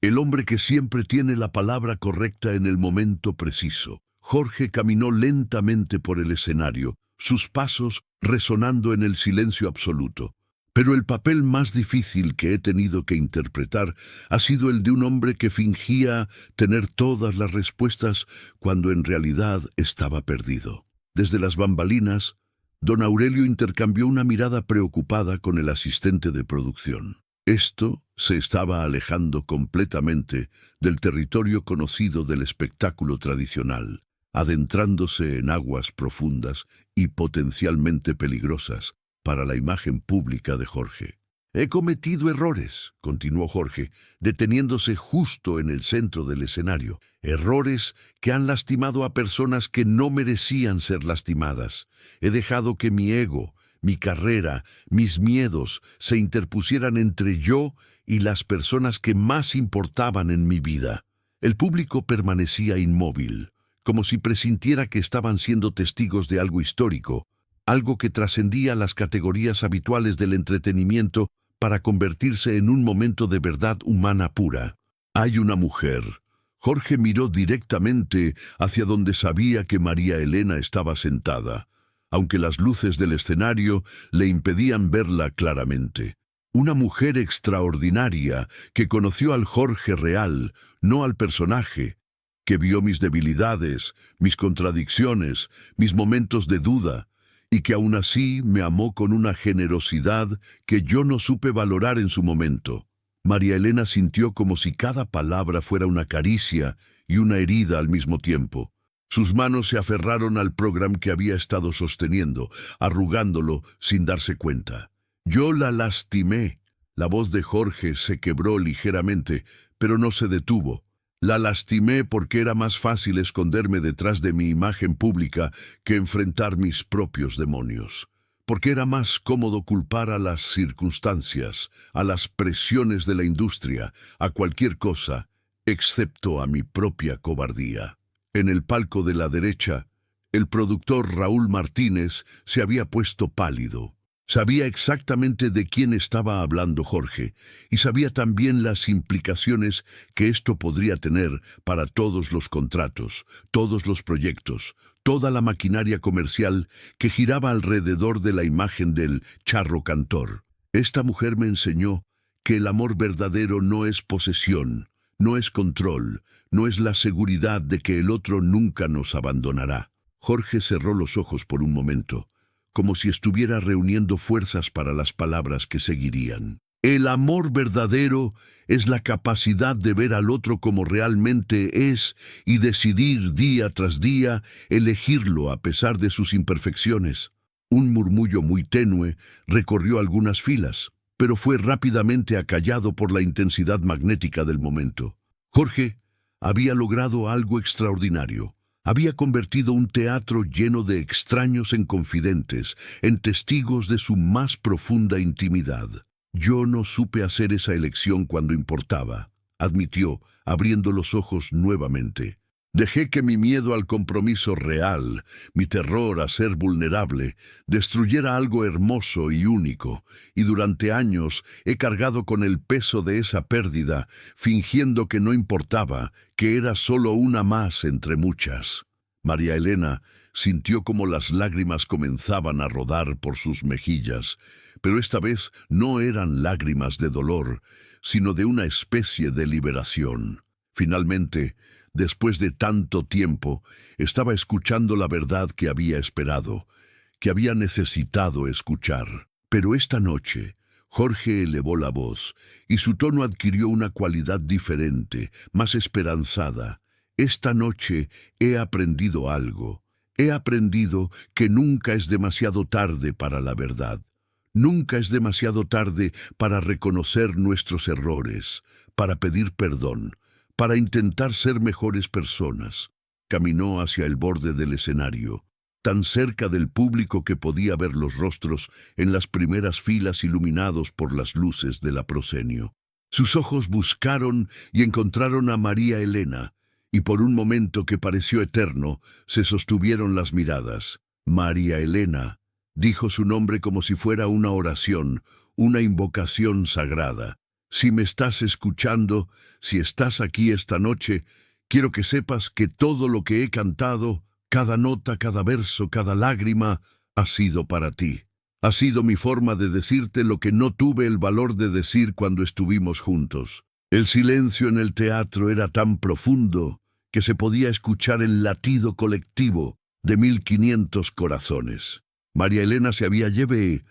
A: el hombre que siempre tiene la palabra correcta en el momento preciso». Jorge caminó lentamente por el escenario, sus pasos resonando en el silencio absoluto. Pero el papel más difícil que he tenido que interpretar ha sido el de un hombre que fingía tener todas las respuestas cuando en realidad estaba perdido. Desde las bambalinas, don Aurelio intercambió una mirada preocupada con el asistente de producción. Esto se estaba alejando completamente del territorio conocido del espectáculo tradicional, adentrándose en aguas profundas y potencialmente peligrosas para la imagen pública de Jorge. «He cometido errores», continuó Jorge, deteniéndose justo en el centro del escenario. «Errores que han lastimado a personas que no merecían ser lastimadas. He dejado que mi ego, mi carrera, mis miedos se interpusieran entre yo y las personas que más importaban en mi vida». El público permanecía inmóvil, como si presintiera que estaban siendo testigos de algo histórico, algo que trascendía las categorías habituales del entretenimiento para convertirse en un momento de verdad humana pura. «Hay una mujer». Jorge miró directamente hacia donde sabía que María Elena estaba sentada, aunque las luces del escenario le impedían verla claramente. Una mujer extraordinaria que conoció al Jorge real, no al personaje, que vio mis debilidades, mis contradicciones, mis momentos de duda, y que aún así me amó con una generosidad que yo no supe valorar en su momento. María Elena sintió como si cada palabra fuera una caricia y una herida al mismo tiempo. Sus manos se aferraron al programa que había estado sosteniendo, arrugándolo sin darse cuenta. «Yo la lastimé». La voz de Jorge se quebró ligeramente, pero no se detuvo. «La lastimé porque era más fácil esconderme detrás de mi imagen pública que enfrentar mis propios demonios. Porque era más cómodo culpar a las circunstancias, a las presiones de la industria, a cualquier cosa, excepto a mi propia cobardía». En el palco de la derecha, el productor Raúl Martínez se había puesto pálido. Sabía exactamente de quién estaba hablando Jorge, y sabía también las implicaciones que esto podría tener para todos los contratos, todos los proyectos, toda la maquinaria comercial que giraba alrededor de la imagen del charro cantor. «Esta mujer me enseñó que el amor verdadero no es posesión, no es control, no es la seguridad de que el otro nunca nos abandonará». Jorge cerró los ojos por un momento, como si estuviera reuniendo fuerzas para las palabras que seguirían. «El amor verdadero es la capacidad de ver al otro como realmente es y decidir día tras día elegirlo a pesar de sus imperfecciones». Un murmullo muy tenue recorrió algunas filas, pero fue rápidamente acallado por la intensidad magnética del momento. Jorge había logrado algo extraordinario. Había convertido un teatro lleno de extraños en confidentes, en testigos de su más profunda intimidad. «Yo no supe hacer esa elección cuando importaba», admitió, abriendo los ojos nuevamente. «Dejé que mi miedo al compromiso real, mi terror a ser vulnerable, destruyera algo hermoso y único, y durante años he cargado con el peso de esa pérdida, fingiendo que no importaba, que era solo una más entre muchas». María Elena sintió como las lágrimas comenzaban a rodar por sus mejillas, pero esta vez no eran lágrimas de dolor, sino de una especie de liberación. Finalmente, después de tanto tiempo, estaba escuchando la verdad que había esperado, que había necesitado escuchar. Pero esta noche, Jorge elevó la voz, y su tono adquirió una cualidad diferente, más esperanzada. «Esta noche he aprendido algo. He aprendido que nunca es demasiado tarde para la verdad. Nunca es demasiado tarde para reconocer nuestros errores, para pedir perdón, para intentar ser mejores personas». Caminó hacia el borde del escenario, tan cerca del público que podía ver los rostros en las primeras filas iluminados por las luces de la proscenio. Sus ojos buscaron y encontraron a María Elena, y por un momento que pareció eterno, se sostuvieron las miradas. «María Elena», dijo su nombre como si fuera una oración, una invocación sagrada. «Si me estás escuchando, si estás aquí esta noche, quiero que sepas que todo lo que he cantado, cada nota, cada verso, cada lágrima, ha sido para ti. Ha sido mi forma de decirte lo que no tuve el valor de decir cuando estuvimos juntos. El silencio en el teatro era tan profundo que se podía escuchar el latido colectivo de 1500 corazones. María Elena se había llevado